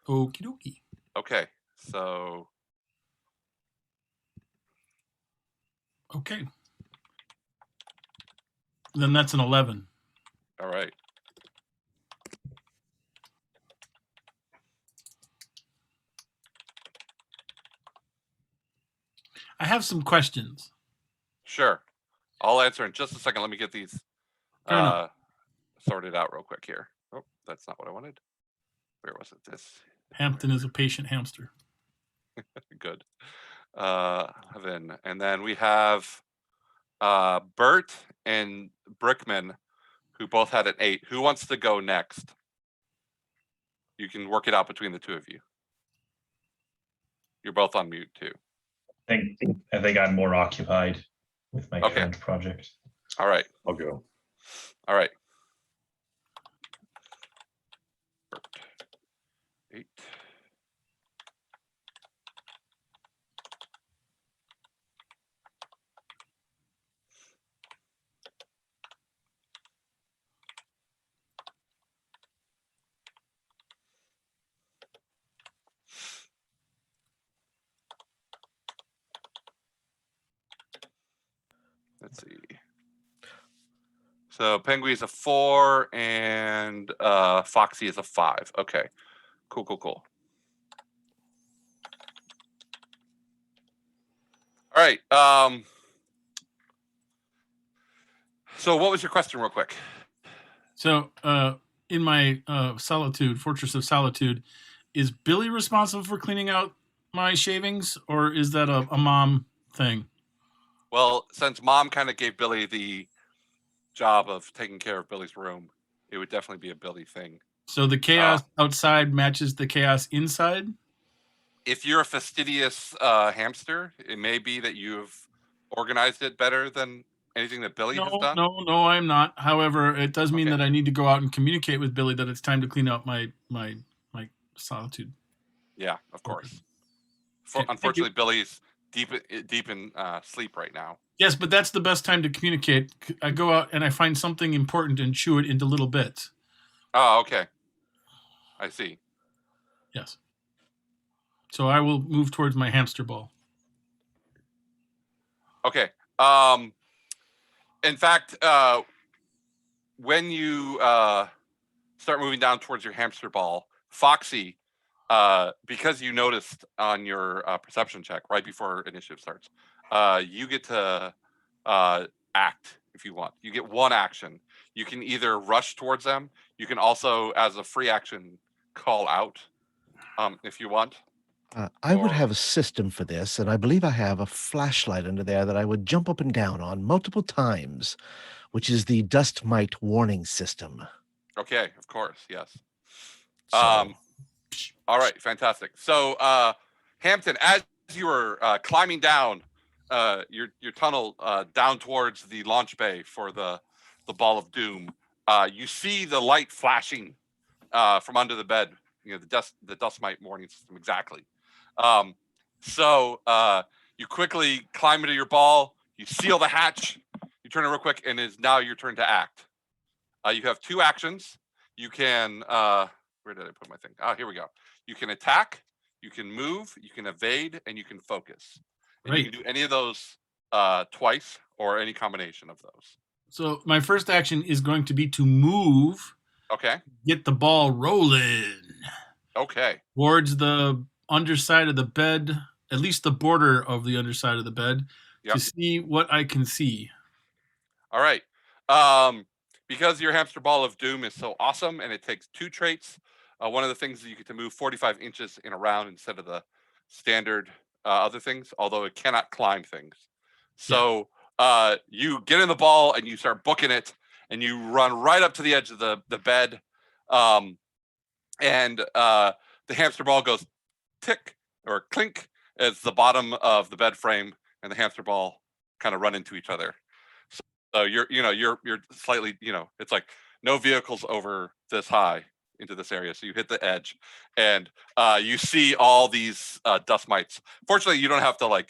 Okie dokie. Okay, so Okay. Then that's an 11. all right. I have some questions. Sure. I'll answer in just a second. Let me get these Fair enough. sorted out real quick here. Oh, that's not what I wanted. Where was it? This. Hampton is a patient hamster. Good. Then, and then we have Bert and Brickman, who both had an 8. Who wants to go next? You can work it out between the two of you. You're both on mute too. I think I'm more occupied with my Okay. current project. All right. I'll go. All right. Bert. 8. Let's see. So Penguin is a 4 and Foxy is a 5. Okay. Cool. All right. So what was your question real quick? So in my solitude, Fortress of Solitude, is Billy responsible for cleaning out my shavings, or is that a mom thing? Well, since Mom kind of gave Billy the job of taking care of Billy's room, it would definitely be a Billy thing. So the chaos outside matches the chaos inside? If you're a fastidious hamster, it may be that you've organized it better than anything that Billy has done. No, I'm not. However, it does mean Okay. that I need to go out and communicate with Billy that it's time to clean out my solitude. Yeah, of course. Okay, Unfortunately, Billy's deep in sleep right now. Yes, but that's the best time to communicate. I go out and I find something important and chew it into little bits. Oh, okay. I see. Yes. So I will move towards my hamster ball. Okay. In fact, when you start moving down towards your hamster ball, Foxy, because you noticed on your perception check right before initiative starts, you get to act if you want. You get one action. You can either rush towards them. You can also, as a free action, call out if you want. I would Or- have a system for this, and I believe I have a flashlight under there that I would jump up and down on multiple times, which is the dust mite warning system. Okay, of course, yes. So, All right, fantastic. So, Hampton, as you were climbing down your tunnel down towards the launch bay for the ball of doom, you see the light flashing from under the bed. You know, the dust mite warning system, exactly. So you quickly climb into your ball. You seal the hatch. You turn it real quick, and it's now your turn to act. You have 2 actions. You can where did I put my thing? Oh, here we go. You can attack, you can move, you can evade, and you can focus. And Right. you can do any of those twice or any combination of those. So my first action is going to be to move, Okay. get the ball rolling Okay. towards the underside of the bed, at least the border of the underside of the bed, Yep. to see what I can see. All right. Because your hamster ball of doom is so awesome and it takes 2 traits, one of the things that you get to move 45 inches in a round instead of the standard other things, although it cannot climb things. So you get in the ball and you start booking it, and you run right up to the edge of the bed, and the hamster ball goes tick or clink as the bottom of the bed frame and the hamster ball kind of run into each other. So you're slightly, it's like no vehicles over this high into this area. So you hit the edge, and you see all these dust mites. Fortunately, you don't have to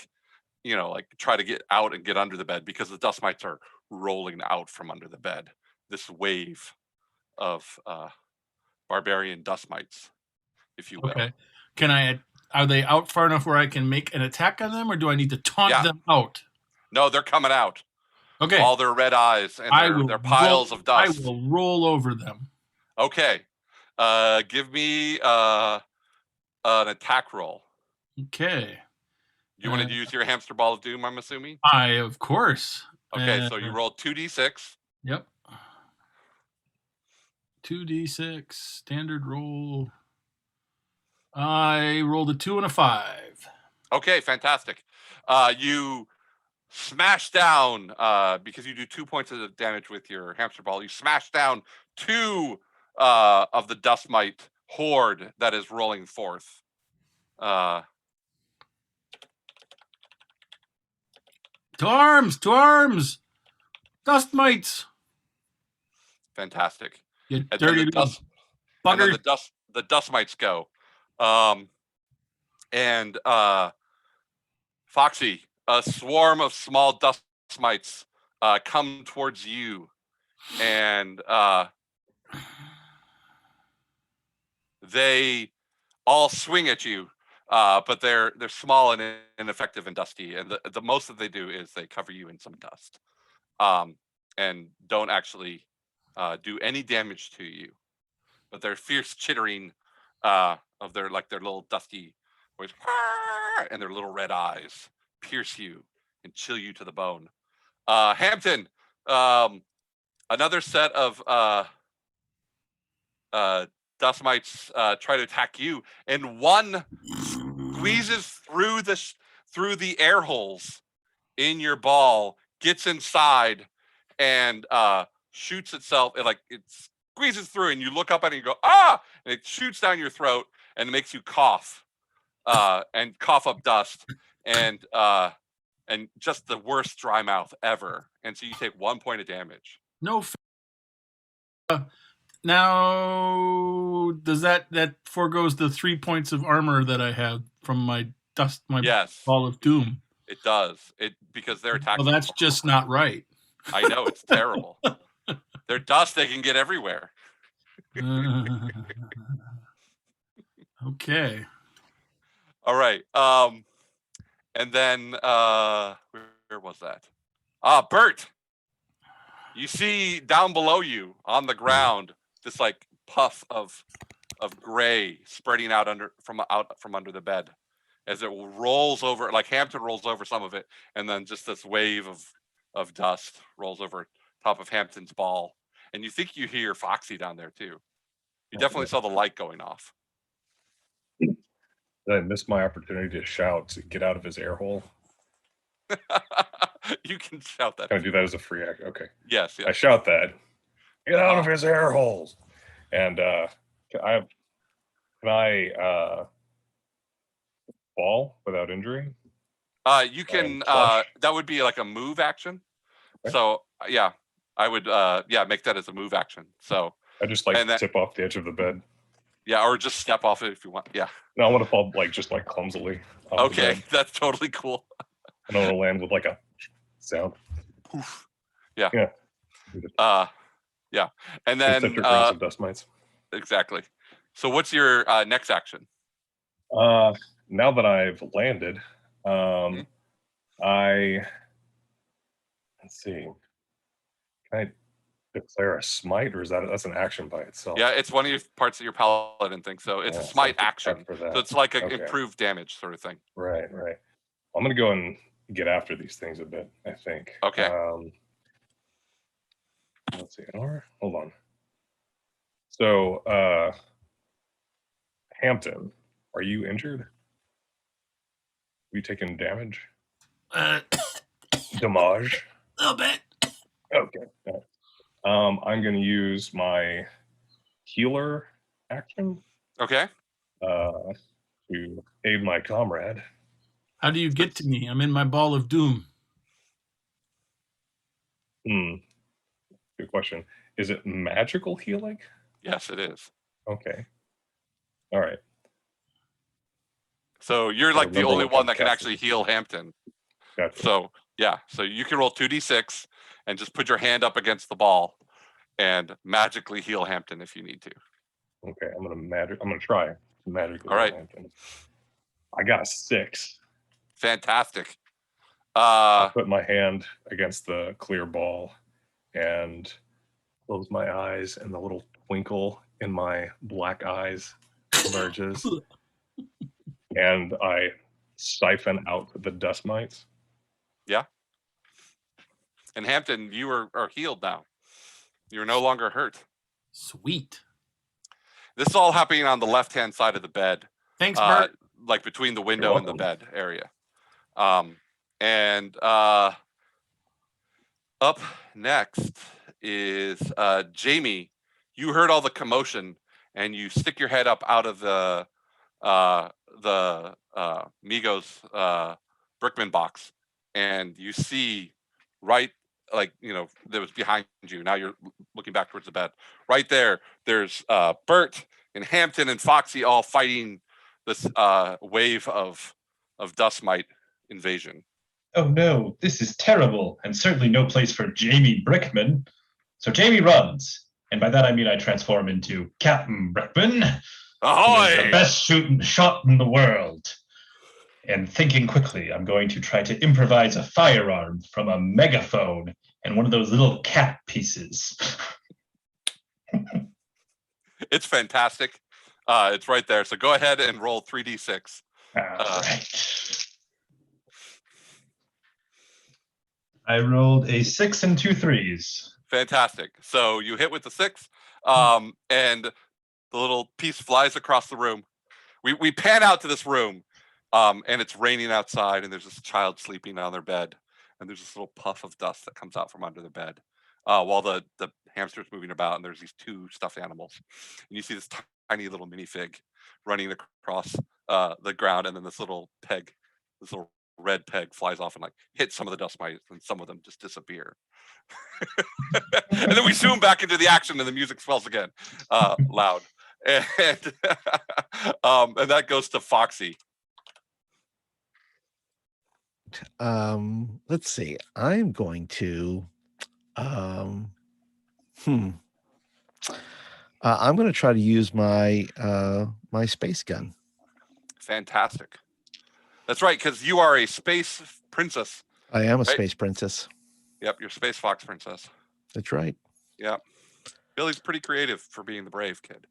try to get out and get under the bed, because the dust mites are rolling out from under the bed. This wave of barbarian dust mites, if you will. Okay. Are they out far enough where I can make an attack on them, or do I need to taunt them out? No, they're coming out. Okay. All their red eyes and their piles of dust. I will roll over them. Okay. Give me an attack roll. Okay. You want to use your hamster ball of doom, I'm assuming? Of course. Okay, so you roll 2d6. Yep. 2d6, standard roll. I rolled a 2 and a 5. Okay, fantastic. You smash down, because you do 2 points of damage with your hamster ball. You smash down 2 of the dust mite horde that is rolling forth. To arms! Dust mites! Fantastic. You And dirty then buggers. the dust mites go. And Foxy, a swarm of small dust mites come towards you, and they all swing at you, but they're small and ineffective and dusty, and the most that they do is they cover you in some dust, and don't actually do any damage to you. But their fierce chittering of their little dusty voice, and their little red eyes pierce you and chill you to the bone. Hampton, another set of dust mites try to attack you, and one squeezes through the air holes in your ball, gets inside, and shoots itself. It squeezes through, and you look up at it and you go, ah! And it shoots down your throat and makes you cough, and cough up dust, and just the worst dry mouth ever. And so you take 1 point of damage. No. Now, does that foregoes the 3 points of armor that I have from my Yes, ball of doom? It does. Because they're attacking. Well, that's just not right. I know, it's terrible. They're dust. They can get everywhere. Okay. All right. And then where was that? Bert, you see down below you on the ground this puff of gray spreading out from under the bed, as it rolls over, like Hampton rolls over some of it, and then just this wave of dust rolls over top of Hampton's ball. And you think you hear Foxy down there too. You definitely saw the light going off. Did I miss my opportunity to shout to get out of his air hole? You can shout that. Can I do that as a free act? Okay. Yes. I shout that. Get out of his air holes. And can I fall without injury? You can. That would be like a move action. Okay. So yeah, I would make that as a move action. So I just tip off the edge of the bed. Yeah, or just step off it if you want. Yeah. No, I want to fall just clumsily. Okay, that's totally cool. I don't want to land with a sound. Poof. Yeah. Yeah. Yeah. And then of dust mites. Exactly. So what's your next action? Now that I've landed, let's see. Can I declare a smite, or is that's an action by itself? Yeah, it's one of your parts of your paladin thing. So it's a smite action. So it's like an improved damage sort of thing. Right. I'm gonna go and get after these things a bit, I think. Okay. Let's see. Hold on. So Hampton, are you injured? Are you taking damage? Damage? A little bit. Okay. I'm going to use my healer action Okay. to aid my comrade. How do you get to me? I'm in my ball of doom. Good question. Is it magical healing? Yes, it is. Okay. All right. So you're I'll like the remember only what one kind that of can cast actually it is. heal Hampton. Gotcha. So yeah, so you can roll 2d6 and just put your hand up against the ball and magically heal Hampton if you need to. Okay, I'm gonna try to magically All right. heal Hampton. I got a 6. Fantastic. I put my hand against the clear ball and close my eyes, and the little twinkle in my black eyes emerges, and I siphon out the dust mites. And Hampton, you are healed now. You're no longer hurt. Sweet. This is all happening on the left-hand side of the bed, Thanks, Bert. like between the window and the welcome. bed area. And up next is Jamie. You heard all the commotion, and you stick your head up out of the Migos Brickman box, and you see right, like, that was behind you. Now you're looking back towards the bed. Right there, there's Bert and Hampton and Foxy all fighting this wave of dust mite invasion. Oh no, this is terrible, and certainly no place for Jamie Brickman. So Jamie runs, and by that I mean I transform into Captain Brickman, who is Ahoy! the best shot in the world. And thinking quickly, I'm going to try to improvise a firearm from a megaphone and one of those little cat pieces. It's fantastic. It's right there. So go ahead and roll 3d6. All right. I rolled a 6 and 2 3s. Fantastic. So you hit with the 6, and the little piece flies across the room. We pan out to this room, and it's raining outside, and there's this child sleeping on their bed, and there's this little puff of dust that comes out from under the bed, while the hamster's moving about, and there's these 2 stuffed animals, and you see this tiny little minifig running across the ground, and then this little red peg flies off and like hits some of the dust mites, and some of them just disappear. And then we zoom back into the action, and the music swells again, loud, and and that goes to Foxy. Let's see. I'm going to I'm going to try to use my my space gun. Fantastic. That's right, because you are a space princess. I am a Right. space princess. Yep, you're space fox princess. That's right. Yep. Billy's pretty creative for being the brave kid.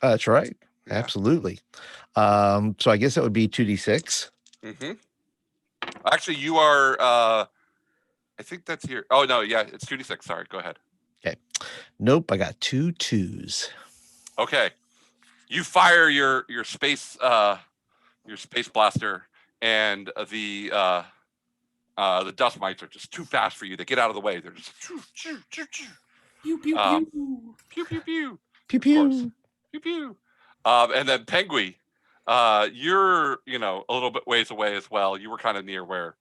That's right. Yeah. Absolutely. So I guess that would be 2d6. Mm-hmm. Actually, you are. I think that's your. Oh no, yeah, it's 2d6. Sorry, go ahead. Okay. Nope, I got 2 2s. Okay, you fire your space blaster, and the dust mites are just too fast for you. They get out of the way. They're just choo, choo, choo, choo. Pew, pew, Um, pew. Pew pew pew. Pew Of course. pew. Pew pew. And then Penguin, you're a little bit ways away as well. You were kind of near where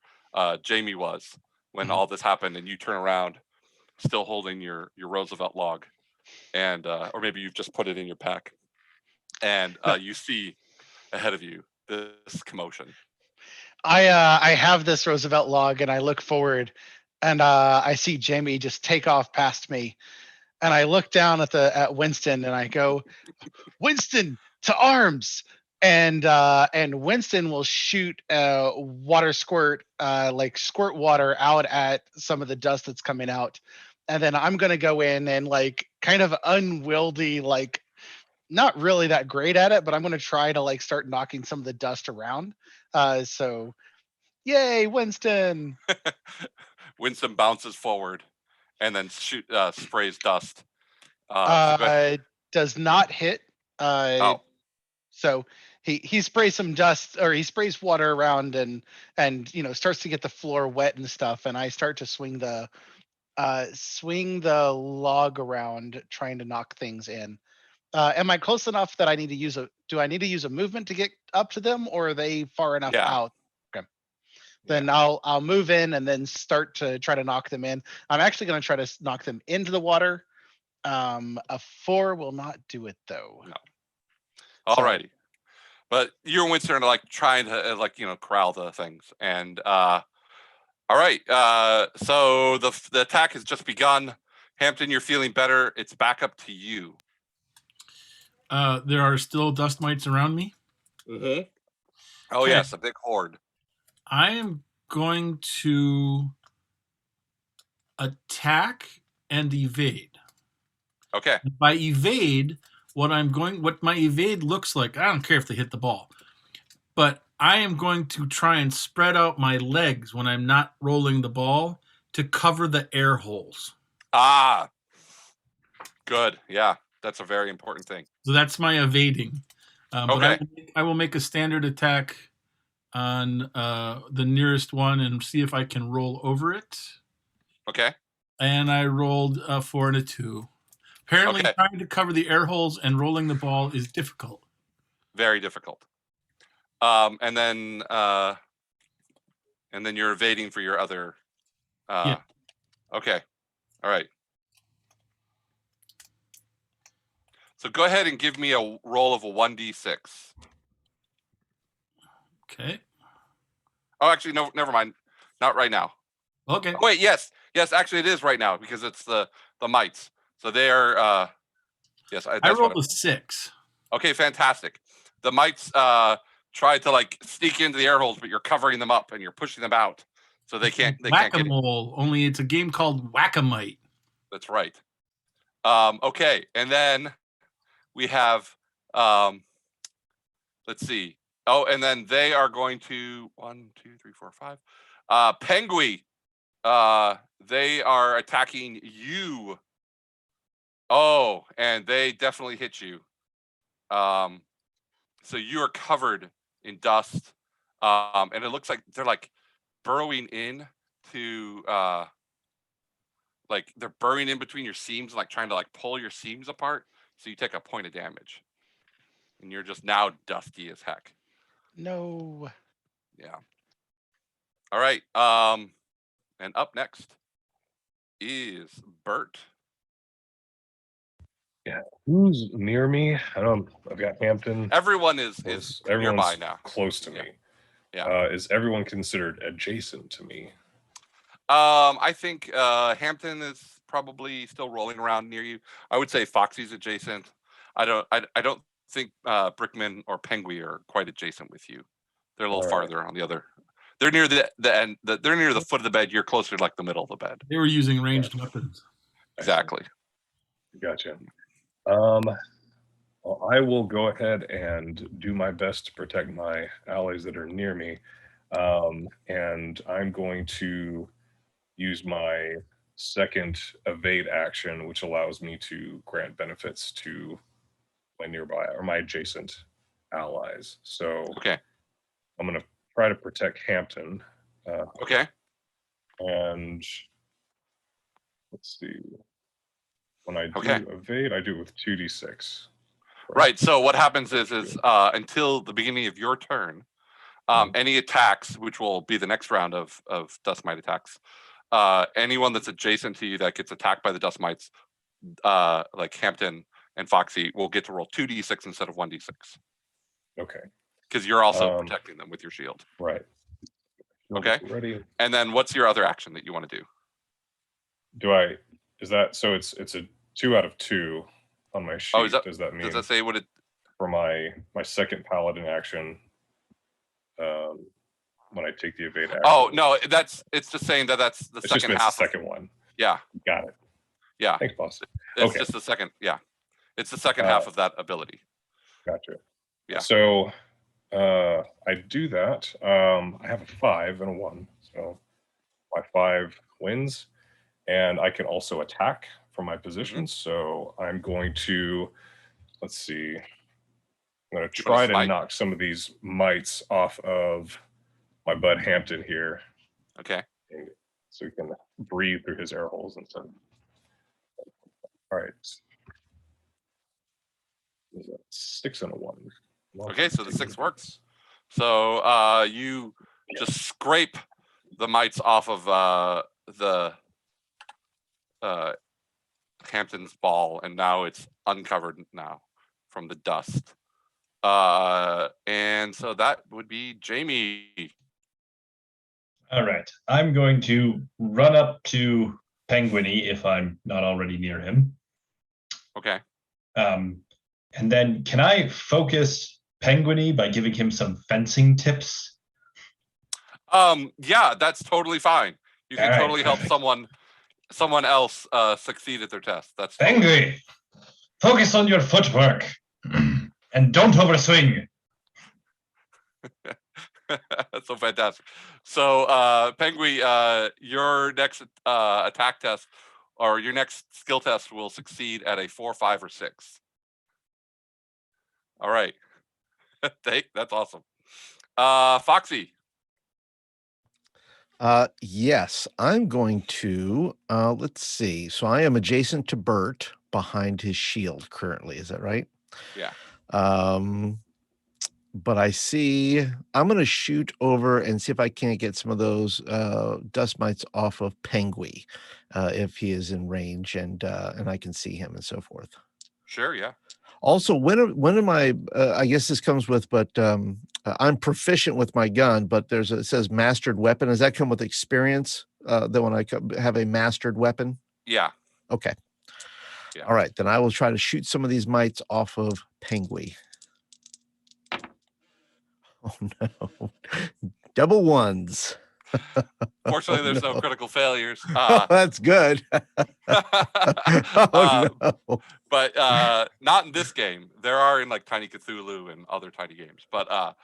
Jamie was when all this happened, and you turn around, still holding your Roosevelt log, and or maybe you've just put it in your pack, and you see ahead of you this commotion. I have this Roosevelt log, and I look forward, and I see Jamie just take off past me, and I look down at Winston, and I go, Winston, to arms! And Winston will shoot water squirt, like squirt water out at some of the dust that's coming out, and then I'm gonna go in and like kind of unwieldy, like not really that great at it, but I'm gonna try to like start knocking some of the dust around. So, yay, Winston! Winston bounces forward, and then sprays dust. So go ahead. Does not hit. Oh. So he sprays some dust, or he sprays water around, and starts to get the floor wet and stuff. And I start to swing the log around, trying to knock things in. Am I close enough that I need to use do I need to use a movement to get up to them, or are they far enough out? Okay. Then I'll move in and then start to try to knock them in. I'm actually going to try to knock them into the water. A 4 will not do it though. No. Alrighty. But you and Winston are like trying to corral the things. And all right. So the attack has just begun. Hampton, you're feeling better. It's back up to you. There are still dust mites around me. Mm-hmm. Oh Okay. yes, a big horde. I am going to attack and evade. Okay. By evade, what my evade looks like, I don't care if they hit the ball, but I am going to try and spread out my legs when I'm not rolling the ball to cover the air holes. Ah, good. Yeah, that's a very important thing. So that's my evading. Okay. But I will make a standard attack on the nearest one and see if I can roll over it. Okay. And I rolled a 4 and a 2. Apparently, trying to cover the air holes and rolling the ball is difficult. Very difficult. And then you're evading for your other. Yeah. Okay. All right. So go ahead and give me a roll of a 1d6. Okay. Oh, actually, no, never mind. Not right now. Okay. Oh, wait, yes. Actually, it is right now because it's the mites. So they are. Yes, I rolled a 6. Okay, fantastic. The mites try to sneak into the air holes, but you're covering them up and you're pushing them out, so they can't. They can't get in. Whack-a-mole. Only it's a game called Whack-a-mite. That's right. Okay, and then we have. Let's see. Oh, and then they are going to 1, 2, 3, 4, 5. Penguin. They are attacking you. Oh, and they definitely hit you. So you are covered in dust. And it looks like they're burrowing in to they're burrowing in between your seams, trying to pull your seams apart. So you take a point of damage. And you're just now dusty as heck. No. Yeah. All right. And up next is Bert. Yeah. Who's near me? I've got Hampton. Everyone is nearby now. Close to me. Yeah. Is everyone considered adjacent to me? I think Hampton is probably still rolling around near you. I would say Foxy's adjacent. I don't think Brickman or Penguin are quite adjacent with you. They're a little farther on the other. They're near the end. They're near the foot of the bed. You're closer to the middle of the bed. They were using ranged weapons. Exactly. Gotcha. Well, I will go ahead and do my best to protect my allies that are near me. And I'm going to use my second evade action, which allows me to grant benefits to my nearby or my adjacent allies. So I'm going to try to protect Hampton. Okay. And let's see. When I do evade, I do it with 2d6. Right. So what happens is until the beginning of your turn, any attacks, which will be the next round of dust mite attacks, anyone that's adjacent to you that gets attacked by the dust mites, like Hampton and Foxy, will get to roll 2d6 instead of 1d6. Okay. Because you're also protecting them with your shield. Right. Okay. Ready. And then what's your other action that you want to do? Is that so? It's a 2 out of 2 on my sheet. Does that mean? Does that say what it? For my second paladin action, when I take the evade action. Oh no, it's just saying that's the second half. The second one. Yeah. Got it. Yeah. Thanks, boss. It's just the second. Yeah. It's the second half of that ability. Gotcha. Yeah. So I do that. I have a 5 and a 1, so my 5 wins, and I can also attack from my position. So I'm going to, let's see, I'm going to You try wanna to smite? knock some of these mites off of my bud Hampton here, Okay. so he can breathe through his air holes and stuff. All right. There's a 6 and a 1. Okay, so the 6 works. So you just scrape the mites off of the Hampton's ball, and now it's uncovered now from the dust. And so that would be Jamie. All right. I'm going to run up to Penguiny if I'm not already near him. Okay. And then can I focus Penguiny by giving him some fencing tips? Yeah, that's totally fine. You can All right, totally help perfect. someone else succeed at their test. That's totally Penguiny, focus on your footwork and don't overswing. That's so fantastic. So, Pengui, your next attack test or your next skill test will succeed at a 4, 5, or 6. All right. That's awesome. Foxy. Yes, I'm going to, let's see. So I am adjacent to Bert behind his shield currently. Is that right? Yeah. But I see, I'm going to shoot over and see if I can't get some of those dust mites off of Penguin if he is in range and I can see him and so forth. Sure. Yeah. Also, when am I? I guess this comes with, but I'm proficient with my gun. But it says mastered weapon. Does that come with experience? That when I have a mastered weapon? Yeah. Okay. Yeah. All right, then I will try to shoot some of these mites off of Penguin. Oh no, double ones. Fortunately, there's no critical failures. That's good. No. But not in this game. There are in like Tiny Cthulhu and other tiny games. But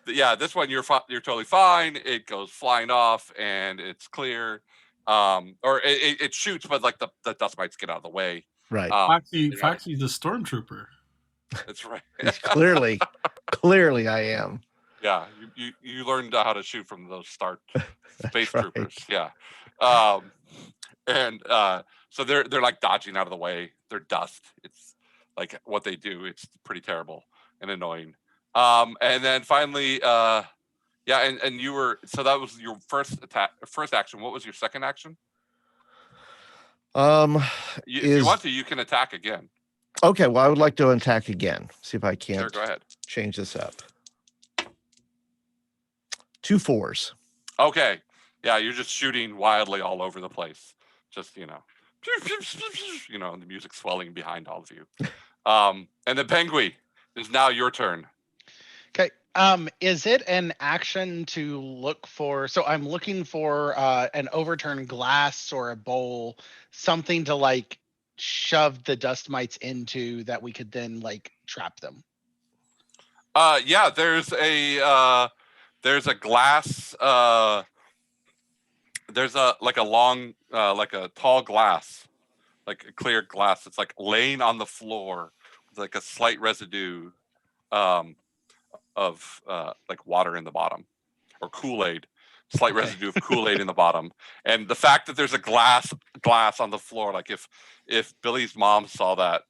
yeah, this one you're totally fine. It goes flying off and it's clear. Or it shoots, but like the dust mites get out of the way. Right. Foxy's a stormtrooper. That's right. He's clearly I am. Yeah, you learned how to shoot from those space right. troopers. Yeah. And so they're like dodging out of the way. They're dust. It's like what they do. It's pretty terrible and annoying. And then finally, yeah, and you were, so that was your first action. What was your second action? If you want to, you can attack again. Okay, well, I would like to attack again. See if I can't Sure, go ahead. Change this up. 2 4s. Okay. Yeah, you're just shooting wildly all over the place. Just, the music swelling behind all of you. And the Penguin is now your turn. Okay. Is it an action to look for? So I'm looking for an overturned glass or a bowl, something to like shove the dust mites into that we could then like trap them. Yeah, there's a glass. There's a long, like a tall glass, like a clear glass. It's like laying on the floor with like a slight residue of like water in the bottom, or Kool-Aid, slight residue of Kool-Aid in the bottom. And the fact that there's a glass on the floor, like if Billy's mom saw that,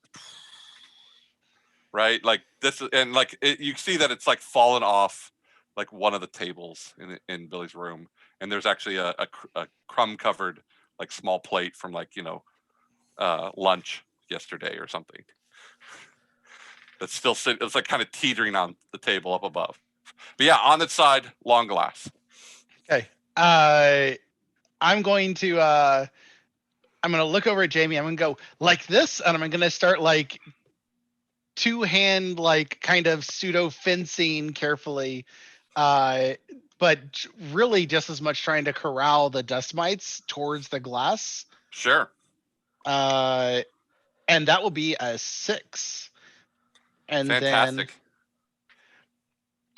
right? Like this, and like you see that it's like fallen off like one of the tables in Billy's room, and there's actually a crumb covered like small plate from like lunch yesterday or something. That's still sitting. It's like kind of teetering on the table up above. But yeah, on its side, long glass. Okay. I'm going to look over at Jamie. I'm gonna go like this, and I'm gonna start like two-hand like kind of pseudo fencing carefully, but really just as much trying to corral the dust mites towards the glass. Sure. And that will be a 6. And fantastic.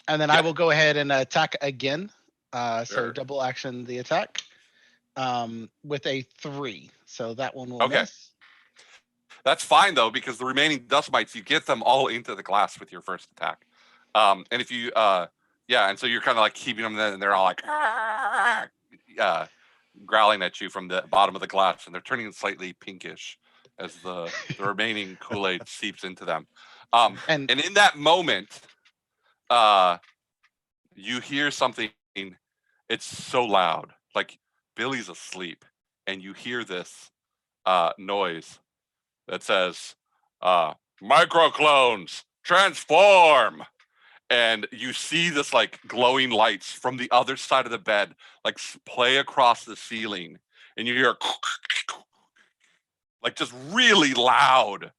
Then I will go ahead and attack again. Sure. So double action the attack with a 3. So that one will miss. That's fine though, because the remaining dust mites, you get them all into the glass with your first attack. And if you, and so you're kind of like keeping them there, and they're all like, growling at you from the bottom of the glass, and they're turning slightly pinkish as the remaining Kool-Aid seeps into them. And in that moment, you hear something. It's so loud, like Billy's asleep, and you hear this noise that says, "Microclones, transform!" And you see this like glowing lights from the other side of the bed, like play across the ceiling, and you hear like just really loud,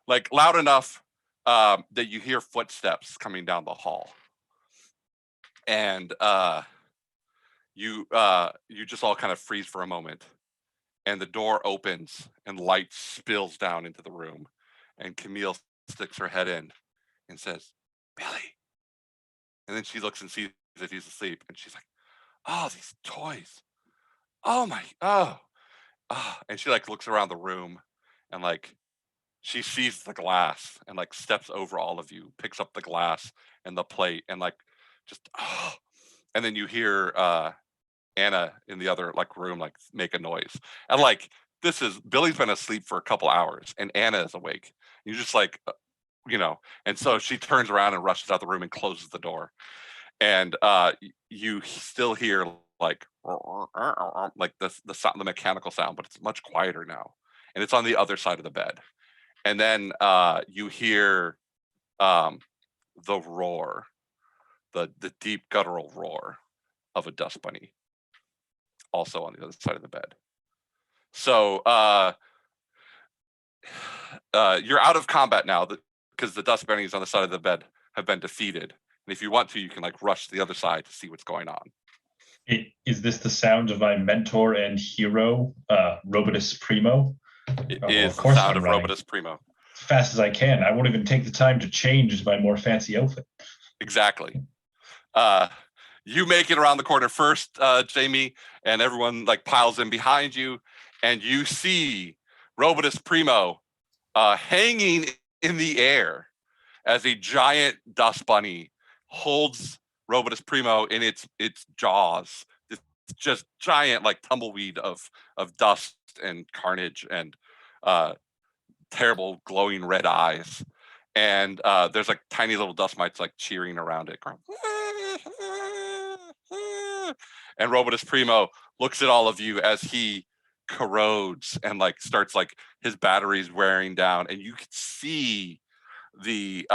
like loud enough that you hear footsteps coming down the hall, and you just all kind of freeze for a moment, and the door opens and light spills down into the room, and Camille sticks her head in and says, "Billy." And then she looks and sees that he's asleep, and she's like, "Oh, these toys. Oh my, oh." And she like looks around the room, and like she sees the glass and like steps over all of you, picks up the glass and the plate, and like just and then you hear Anna in the other like room like make a noise. And like this is Billy's been asleep for a couple hours and Anna is awake. You just like and so she turns around and rushes out the room and closes the door. And you still hear like the sound, the mechanical sound, but it's much quieter now, and it's on the other side of the bed. And then you hear the roar, the deep guttural roar of a dust bunny, also on the other side of the bed. So you're out of combat now because the dust bunnies on the side of the bed have been defeated. And if you want to, you can like rush to the other side to see what's going on. Is this the sound of my mentor and hero, Robotus Primo? It is the sound of Robotus Primo. As fast as I can. I won't even take the time to change my more fancy outfit. Exactly. You make it around the corner first, Jamie, and everyone like piles in behind you, and you see Robotus Primo hanging in the air as a giant dust bunny holds Robotus Primo in its jaws. It's just giant like tumbleweed of dust and carnage and terrible glowing red eyes. And there's like tiny little dust mites like cheering around it, going, and Robotus Primo looks at all of you as he corrodes and like starts like his batteries wearing down, and you can see the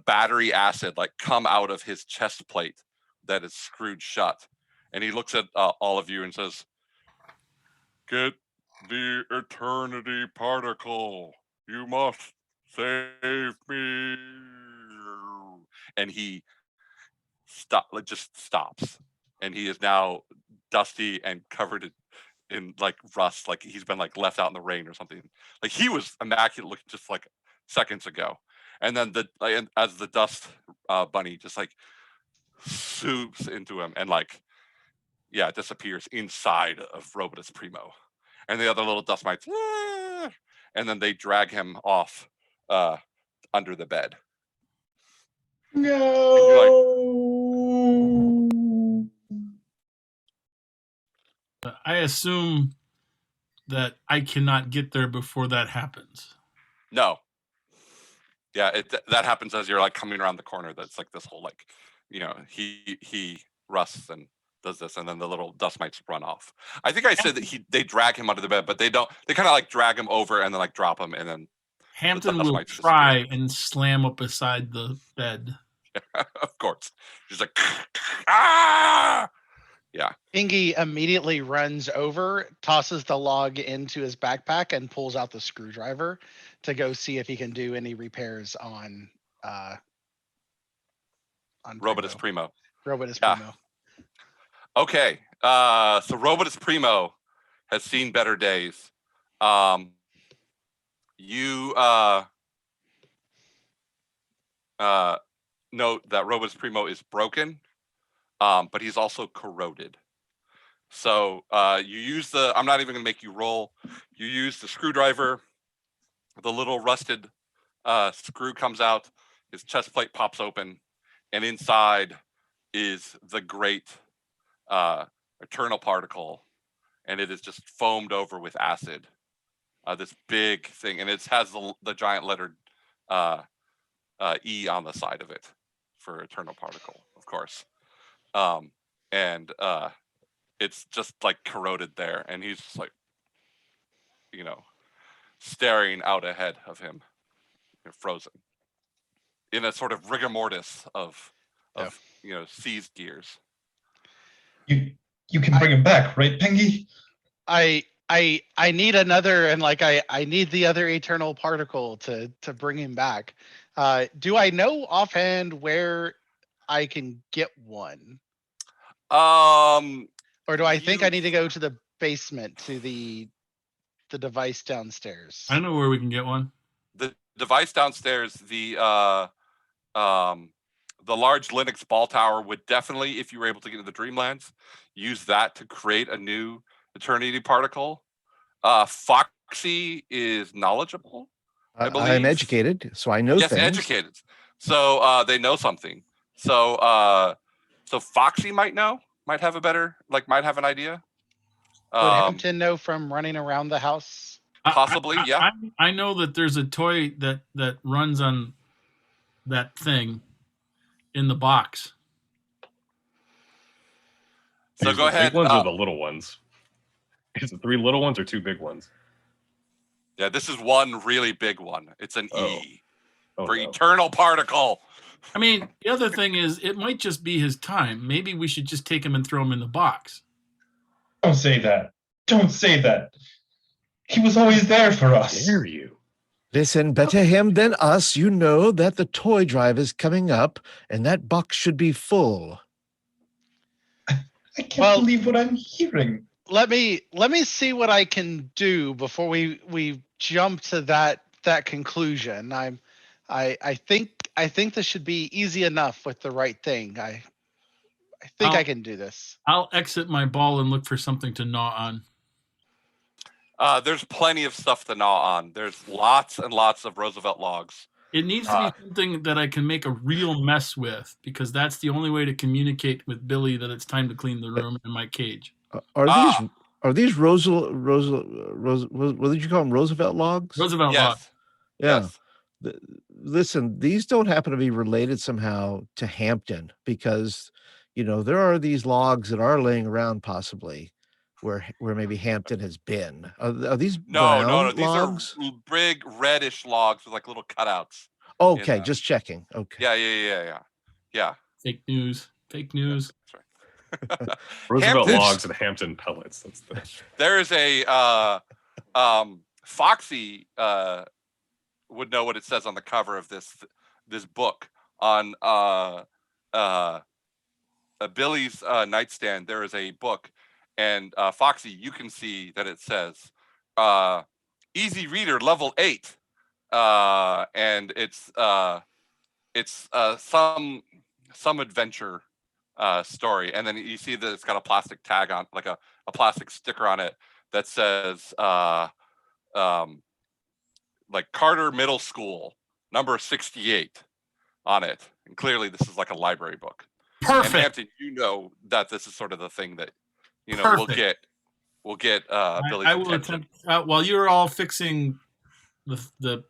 battery acid like come out of his chest plate that is screwed shut. And he looks at all of you and says, "Get the eternity particle. You must save me." And he just stops. And he is now dusty and covered in like rust, like he's been like left out in the rain or something. Like he was immaculate looking just like seconds ago. And then as the dust bunny just like swoops into him and like disappears inside of Robotus Primo. And the other little dust mites, and then they drag him off under the bed. No. I assume that I cannot get there before that happens. No. Yeah, that happens as you're like coming around the corner. That's like this whole like, he rusts and does this, and then the little dust mites run off. I think I said that they drag him under the bed, but they don't. They kind of like drag him over and then like drop him, and then Hampton will try and slam up beside the bed. Of course, she's like, ah! Yeah. Pingy immediately runs over, tosses the log into his backpack, and pulls out the screwdriver to go see if he can do any repairs on Robotus Primo. Robotus Primo. Okay. So Robotus Primo has seen better days. You note that Robotus Primo is broken, but he's also corroded. So you use I'm not even going to make you roll. You use the screwdriver. The little rusted screw comes out. his chest plate pops open, and inside is the great eternal particle, and it is just foamed over with acid. This big thing, and it has the giant lettered E on the side of it for eternal particle, of course. And it's just like corroded there, and he's just like, staring out ahead of him, frozen in a sort of rigor mortis of seized gears. You can bring him back, right, Pingy? I need another, and like I need the other eternal particle to bring him back. Do I know offhand where I can get one? Or do I think I need to go to the basement to the device downstairs? I know where we can get one. The device downstairs, the large Linux ball tower would definitely, if you were able to get into the Dreamlands, use that to create a new Eternity particle. Foxy is knowledgeable, I believe. I'm educated, so I know yes, things. Educated. So they know something. So Foxy might know, might have an idea. Would Hampton know from running around the house? Possibly, yeah. I know that there's a toy that runs on that thing in the box. So go ahead. The big ones or the little ones? Is it 3 little ones or 2 big ones? Yeah, this is one really big one. It's an E for no. eternal particle. I mean, the other thing is, it might just be his time. Maybe we should just take him and throw him in the box. Don't say that. Don't say that. He was always there for us. Dare you? Listen, better him than us. You know that the toy drive is coming up, and that box should be full. I can't believe what I'm hearing. Let me see what I can do before we jump to that conclusion. I think this should be easy enough with the right thing. I think I can do this. I'll exit my ball and look for something to gnaw on. There's plenty of stuff to gnaw on. There's lots and lots of Roosevelt logs. It needs to be something that I can make a real mess with, because that's the only way to communicate with Billy that it's time to clean the room in my cage. Are these what did you call them? Roosevelt logs? Roosevelt logs. Yeah. Yes. Listen, these don't happen to be related somehow to Hampton, because there are these logs that are laying around possibly where maybe Hampton has been. Are these no? These logs? are big reddish logs with like little cutouts. Okay, just checking. Okay. Yeah. Fake news. That's right. Roosevelt logs and Hampton pellets. There is a Foxy would know what it says on the cover of this book on Billy's nightstand. There is a book, and Foxy, you can see that it says easy reader level 8, and it's some adventure story, and then you see that it's got a plastic tag on, like a plastic sticker on it that says like Carter Middle School number 68 on it, and clearly this is like a library book. Perfect. And Hampton, that this is sort of the thing that we'll get Billy's I will attention. attempt, while you're all fixing the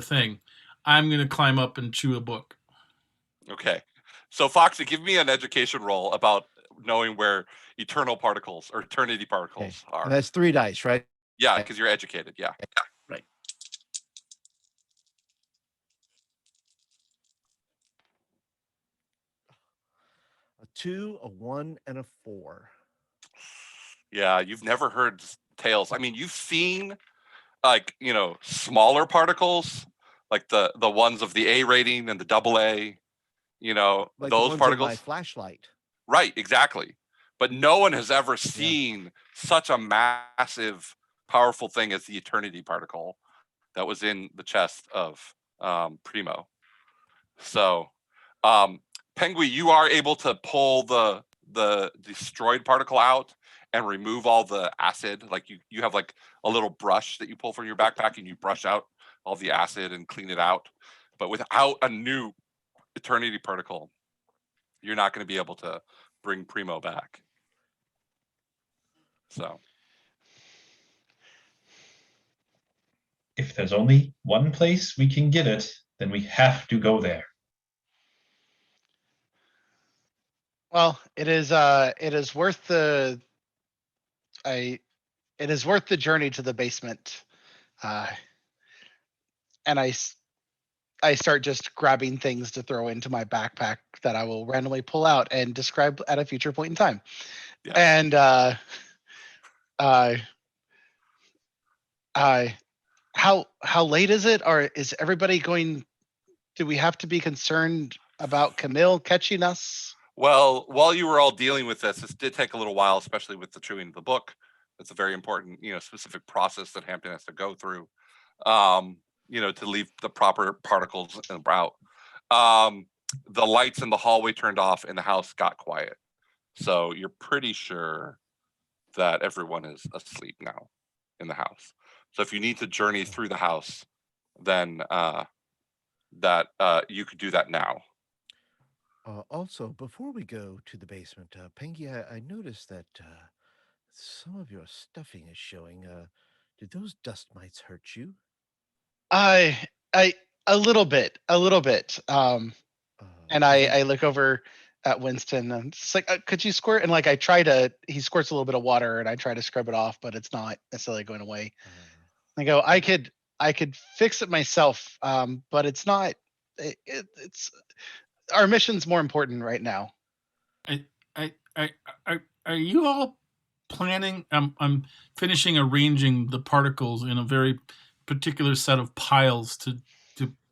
thing, I'm going to climb up and chew a book. Okay. So Foxy, give me an education roll about knowing where eternal particles or eternity particles are. And that's 3 dice, right? Yeah, because you're educated. Yeah. Right. A 2, a 1, and a 4. Yeah, you've never heard tales. I mean, you've seen smaller particles, like the ones of the A rating and the AA. Like those the ones particles. in my flashlight. Right, exactly. But no one has ever seen such a massive, powerful thing as the eternity particle that was in the chest of Primo. So, Penguin, you are able to pull the destroyed particle out and remove all the acid. Like you have like a little brush that you pull from your backpack, and you brush out all the acid and clean it out. but without a new eternity particle, you're not going to be able to bring Primo back. So If there's only one place we can get it, then we have to go there. Well, it is worth the journey to the basement. And I start just grabbing things to throw into my backpack that I will randomly pull out and describe at a future point in time. Yeah. And how late is it? Or is everybody going? Do we have to be concerned about Camille catching us? well, while you were all dealing with this did take a little while, especially with the chewing of the book. It's a very important, specific process that Hampton has to go through, to leave the proper particles out. The lights in the hallway turned off and the house got quiet. So you're pretty sure that everyone is asleep now in the house. So if you need to journey through the house, then you could do that now. Also, before we go to the basement, Pengy, I noticed that some of your stuffing is showing. Did those dust mites hurt you? I a little bit. And I look over at Winston and it's like, could you squirt? And like he squirts a little bit of water and I try to scrub it off, but it's not necessarily going away. I go, I could fix it myself, but it's not. It's our mission's more important right now. Are you all planning? I'm finishing arranging the particles in a very particular set of piles to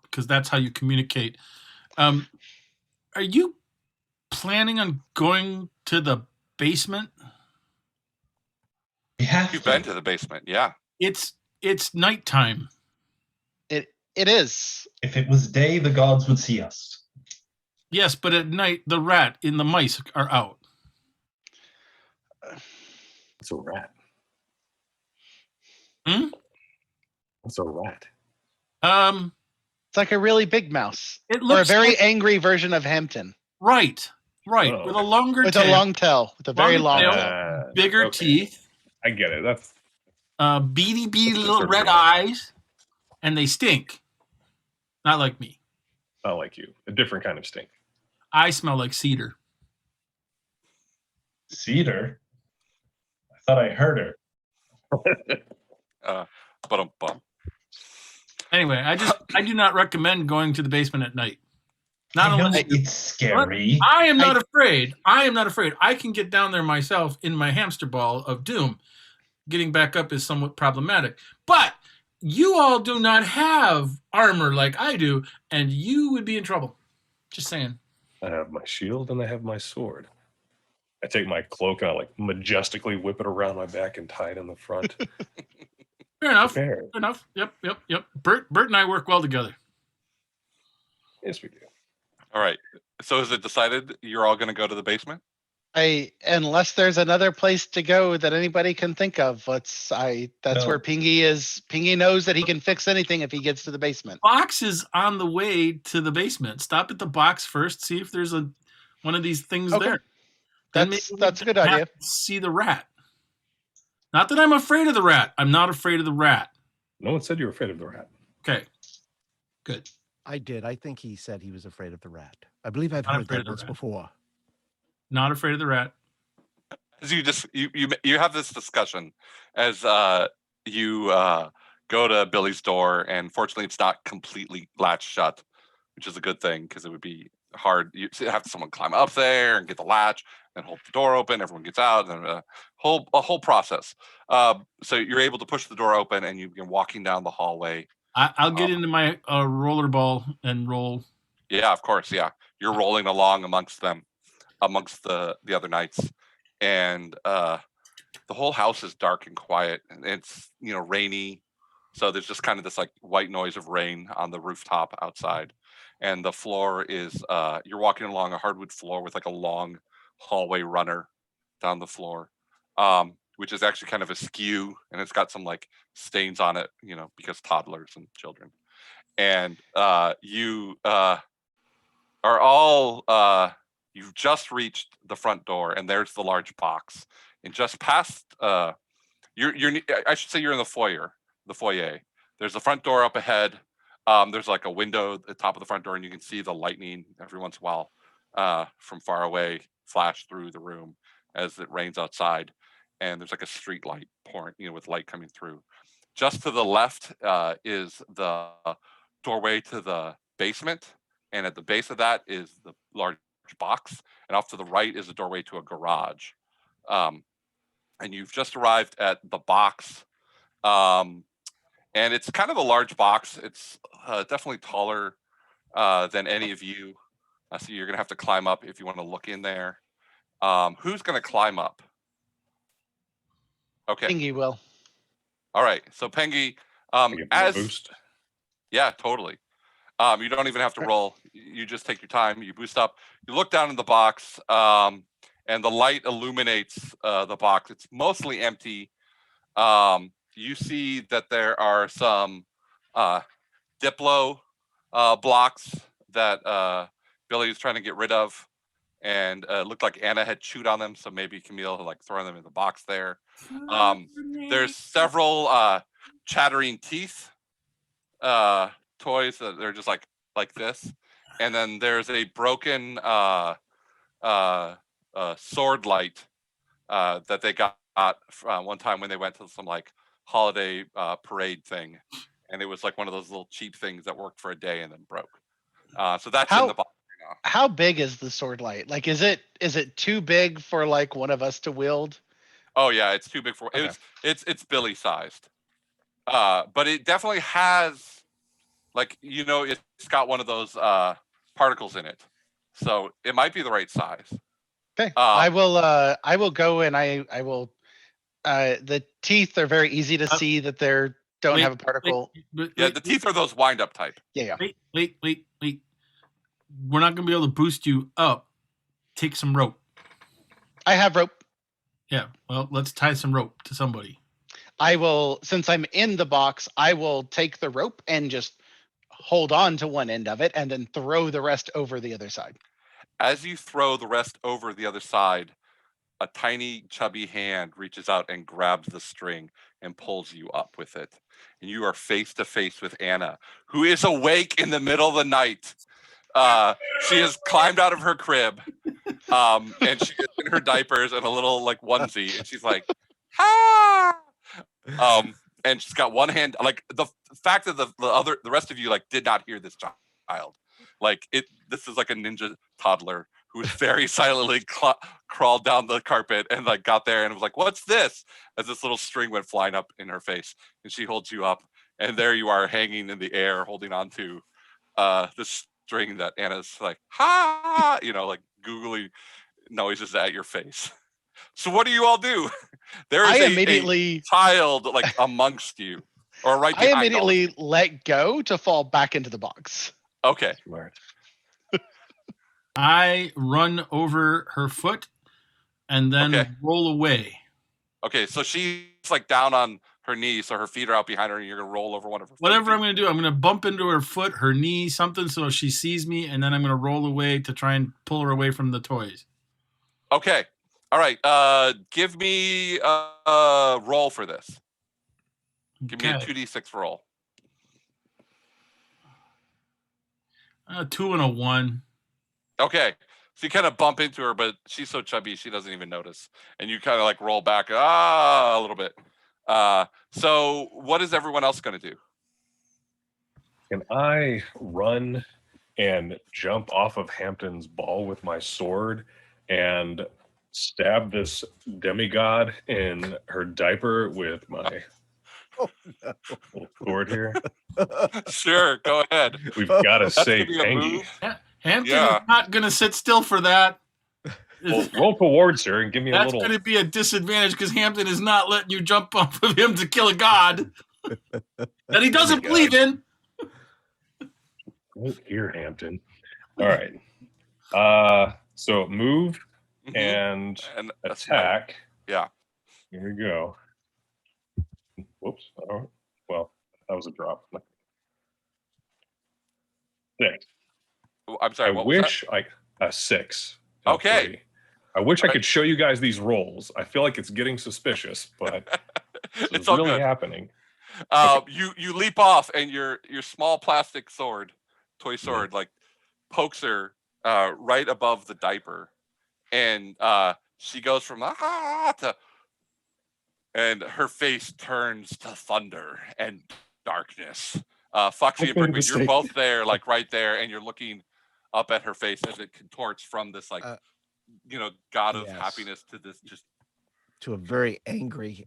because that's how you communicate. Are you planning on going to the basement? We have You've to. been to the basement, yeah. It's nighttime. It is. If it was day, the gods would see us. Yes, but at night the rat and the mice are out. It's a rat. It's a rat. It's like a really big mouse. It Or a looks very like, angry version of Hampton. right, Oh. with a longer With tail, a long tail. With a very long tail, tail. bigger Okay. teeth, I get it. That's beady That's little sort of red weird. eyes, and they stink. Not like me. not like you. A different kind of stink. I smell like cedar. Cedar? I thought I heard her. Bum. Anyway, I do not recommend going to the basement at night. Not I know unless it's scary. I am not afraid. I am not afraid. I can get down there myself in my hamster ball of doom. Getting back up is somewhat problematic. But you all do not have armor like I do, and you would be in trouble. Just saying. I have my shield and I have my sword. I take my cloak and I like majestically whip it around my back and tie it in the front. Fair enough. Prepared. Fair enough. Yep. Bert and I work well together. Yes, we do. All right. So is it decided you're all going to go to the basement? Unless there's another place to go that anybody can think of. That's No. where Pingy is. Pingy knows that he can fix anything if he gets to the basement. Box is on the way to the basement. Stop at the box first. See if there's one of these things Okay. there. Then That's a good have idea. to see the rat. Not that I'm afraid of the rat. I'm not afraid of the rat. No one said you were afraid of the rat. Okay. Good. I did. I think he said he was afraid of the rat. I believe I've Not heard afraid that of the once rat. before. Not afraid of the rat. As you have this discussion as you go to Billy's door, and fortunately it's not completely latched shut, which is a good thing because it would be hard. You have someone climb up there and get the latch and hold the door open. Everyone gets out, and a whole process. So you're able to push the door open, and you're walking down the hallway. I'll get into my roller ball and roll. Yeah, of course. Yeah, you're rolling along amongst the other knights, and the whole house is dark and quiet, and it's rainy, so there's just kind of this like white noise of rain on the rooftop outside, and the floor is you're walking along a hardwood floor with like a long hallway runner down the floor, which is actually kind of askew, and it's got some like stains on it, because toddlers and children. and you are all you've just reached the front door, and there's the large box, and just past you're I should say you're in the foyer. There's the front door up ahead. There's like a window at the top of the front door, and you can see the lightning every once in a while from far away flash through the room as it rains outside. And there's like a street light pouring, with light coming through. Just to the left is the doorway to the basement, and at the base of that is the large box, and off to the right is the doorway to a garage. And you've just arrived at the box, and it's kind of a large box. It's definitely taller than any of you, so you're gonna have to climb up if you want to look in there. Who's gonna climb up? Okay. Pingy will. All right. So Pengy, Give them a boost. yeah, totally. You don't even have to roll. You just take your time. You boost up. You look down in the box, and the light illuminates the box. It's mostly empty. You see that there are some Diplo blocks that Billy is trying to get rid of, and it looked like Anna had chewed on them, so maybe Camille had like thrown them in the box there. There's several chattering teeth toys that they're just like this, and then there's a broken sword light that they got one time when they went to some like holiday parade thing, and it was like one of those little cheap things that worked for a day and then broke. So that's in the box right now. How big is the sword light? Like, is it too big for like one of us to wield? Oh yeah, it's too big for Okay. it's Billy sized. But it definitely has like it's got one of those particles in it. So it might be the right size. Okay. I will go and I will the teeth are very easy to see that they're don't have a particle. Yeah, the teeth are those wind up type. Yeah. Wait. We're not gonna be able to boost you up. Take some rope. I have rope. Yeah, well, let's tie some rope to somebody. I will, since I'm in the box, I will take the rope and just hold on to one end of it and then throw the rest over the other side. As you throw the rest over the other side, a tiny chubby hand reaches out and grabs the string and pulls you up with it. And you are face to face with Anna, who is awake in the middle of the night. She has climbed out of her crib, and she is in her diapers and a little like onesie, and she's like, "Ha!" And she's got one hand. Like the fact that the rest of you like did not hear this child, like this is like a ninja toddler who was very silently crawled down the carpet and like got there and was like, "What's this?" As this little string went flying up in her face, and she holds you up, and there you are hanging in the air, holding on to this string that Anna's like, "Ha!" like googly noises at your face. So what do you all do? There is a child like amongst you, or right behind. I immediately let go to fall back into the box. Okay. Smart. I run over her foot and then roll away. Okay, so she's like down on her knees, so her feet are out behind her, and you're gonna roll over one of her. Whatever I'm gonna do, I'm gonna bump into her foot, her knee, something, so she sees me, and then I'm gonna roll away to try and pull her away from the toys. Okay. All right. Give me a roll for this. Give me a 2d6 roll. 2 and a 1. Okay. So you kind of bump into her, but she's so chubby she doesn't even notice, and you kind of like roll back a little bit. So what is everyone else going to do? Can I run and jump off of Hampton's ball with my sword and stab this demigod in her diaper with my little sword here? Sure, go ahead. We've got to save Pengy. Hampton is not going to sit still for that. Well, roll towards her and give me a little. That's going to be a disadvantage because Hampton is not letting you jump off of him to kill a god that he doesn't believe in. Right here, Hampton. All right. So move and attack. Yeah. Here we go. Whoops. Oh, well, that was a drop. 6. I'm sorry. I What was that? wish a 6. and Okay. 3. I wish I Right. could show you guys these rolls. I feel like it's getting suspicious, but this It's is all really good. happening. You leap off, and your small plastic sword, toy sword, like pokes her right above the diaper, and she goes from to, and her face turns to thunder and darkness. Foxy and made a Brickman, you're mistake. both there, like right there, and you're looking up at her face as it contorts from this god of Yes. happiness to this just To a very angry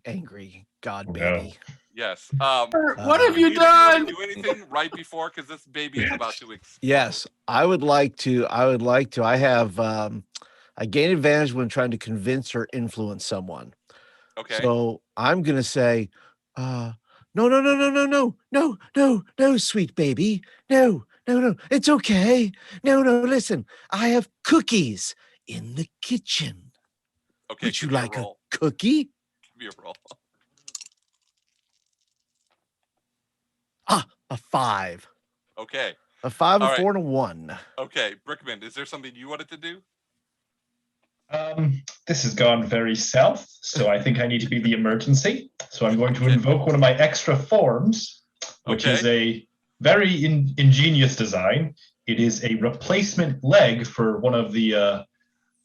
god Yeah. baby. yes. What have you Either you want done? to do anything right before, because this baby is about to explode. Yes, I would like to. I have I gain advantage when trying to convince or influence someone. Okay. So I'm gonna say, no, no, no, no, no, no, no, no, no, sweet baby. No, no, no. It's okay. No, no, listen. I have cookies in the kitchen. Okay. Would you Give me a like a roll. cookie? Give me a roll. A 5. Okay. A 5, All a right. 4, and a 1. Okay. Brickman, is there something you wanted to do? This has gone very south, so I think I need to be the emergency. So I'm going to Okay. invoke one of my extra forms, which is a very ingenious design. It is a replacement leg for one of the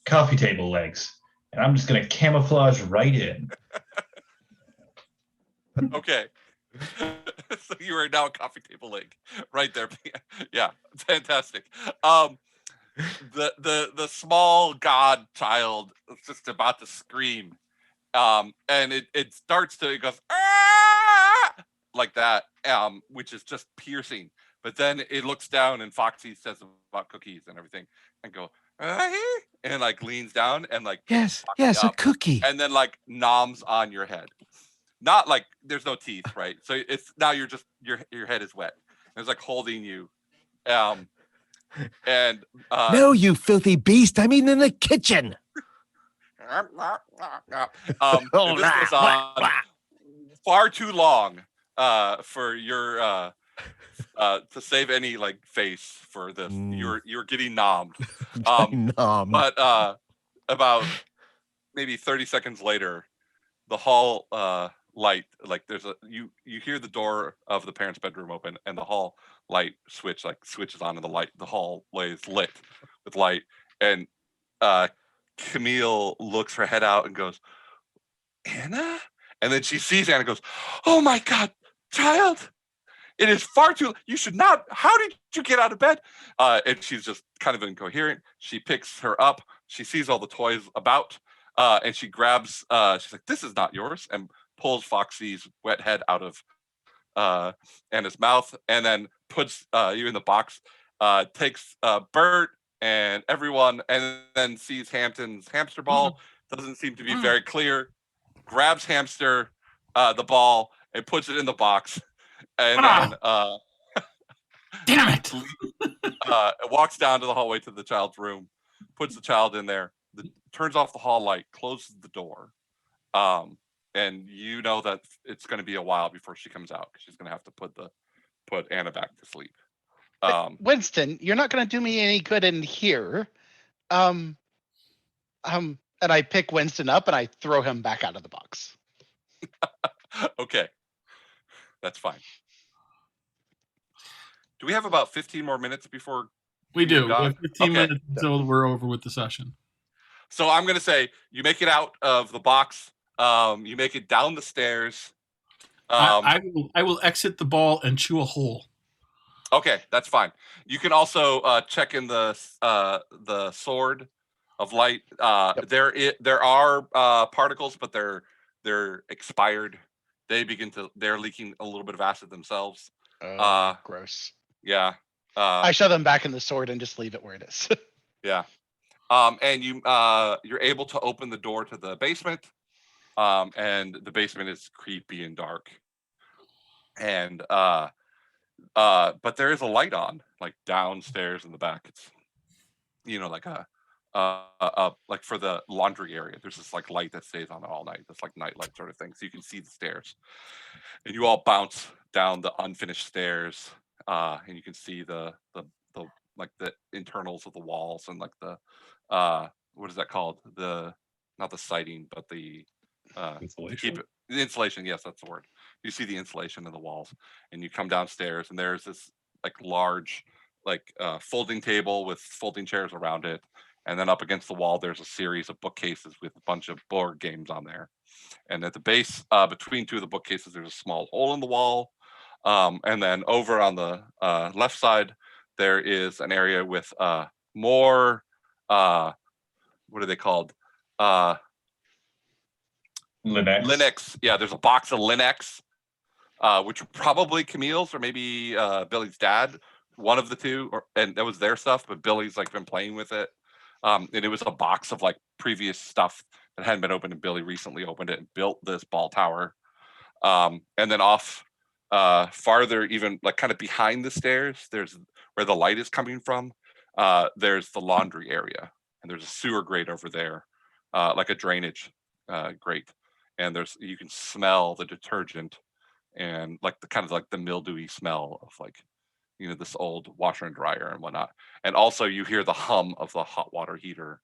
coffee table legs. And I'm just going to camouflage right in. Okay. So you are now a coffee table leg right there. Yeah, fantastic. The small god child is just about to scream, and it starts to, it goes ah! Like that, which is just piercing. But then it looks down, and Foxy says about cookies and everything, and go and like leans down and like Yes, Foxy yes, a up, cookie. and then like noms on your head. Not like there's no teeth, right? So it's now you're just your head is wet. And it's like holding you, and No, you filthy beast. I mean in the kitchen. and this goes on far too long for your to save any like face for this. You're getting nommed. But about maybe 30 seconds later, the hall light, like there's you hear the door of the parents' bedroom open, and the hall light switch like switches on, and the hallway is lit with light, and Camille looks her head out and goes, Anna? And then she sees Anna and goes, oh my God, child, it is far too, you should not, how did you get out of bed? And she's just kind of incoherent. She picks her up. She sees all the toys about, and she grabs, she's like, this is not yours, and pulls Foxy's wet head out of Anna's mouth, and then puts you in the box, takes Bert and everyone, and then sees Hampton's hamster ball. Doesn't seem to be very clear. Grabs Hamster, the ball, and puts it in the box, and then damn it, walks down to the hallway to the child's room, puts the child in there, turns off the hall light, closes the door, and you know that it's going to be a while before she comes out, because she's going to have to put Anna back to sleep. Winston, you're not going to do me any good in here. And I pick Winston up and I throw him back out of the box. Okay, that's fine. Do we have about 15 more minutes before we do? We have 15 Okay. minutes until we're over with the session. So I'm going to say you make it out of the box. You make it down the stairs. I will exit the ball and chew a hole. Okay, that's fine. You can also check in the sword of light. Yep. There are particles, but they're expired. They're leaking a little bit of acid themselves. Gross. Yeah. I shove them back in the sword and just leave it where it is. Yeah. And you're able to open the door to the basement. And the basement is creepy and dark. And but there is a light on, like downstairs in the back. It's like like for the laundry area. There's this like light that stays on all night. This like night light sort of thing, so you can see the stairs. And you all bounce down the unfinished stairs, and you can see the the internals of the walls and like the what is that called? Not the siding, but the to keep Insulation. it, the insulation. Yes, that's the word. You see the insulation in the walls, and you come downstairs, and there's this like large folding table with folding chairs around it, and then up against the wall there's a series of bookcases with a bunch of board games on there. And at the base, between two of the bookcases, there's a small hole in the wall. And then over on the left side, there is an area with more, what are they called? Linux. Yeah, there's a box of Linux, which were probably Camille's or maybe Billy's dad, one of the two, and that was their stuff, but Billy's like been playing with it. And it was a box of like previous stuff that hadn't been opened, and Billy recently opened it and built this ball tower. And then off farther, even like kind of behind the stairs, there's where the light is coming from. There's the laundry area, and there's a sewer grate over there, like a drainage grate. And you can smell the detergent and like the kind of like the mildewy smell of like, this old washer and dryer and whatnot. And also you hear the hum of the hot water heater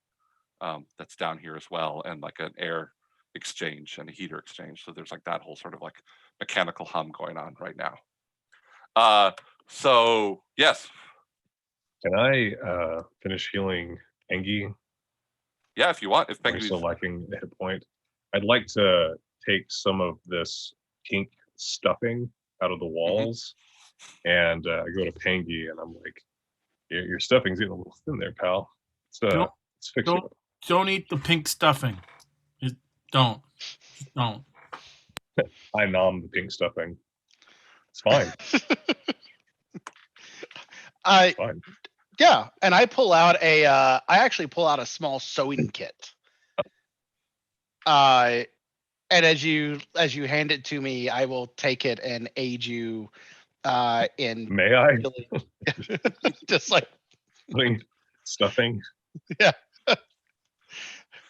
that's down here as well, and like an air exchange and a heater exchange. So there's like that whole sort of like mechanical hum going on right now. So yes. Can I finish healing Pengy? Yeah, if you want. If I'm Pengy's still lacking a hit point. I'd like to take some of this pink stuffing out of the walls, and I go to Pengy and I'm like, your stuffing's getting a little thin there, pal. Let's fix it. Don't eat the pink stuffing. Don't. I nom the pink stuffing. It's fine. I Fine. Yeah, and I pull out I actually pull out a small sewing kit. And as you hand it to me, I will take it and aid you in May I? just like Putting stuffing. Yeah.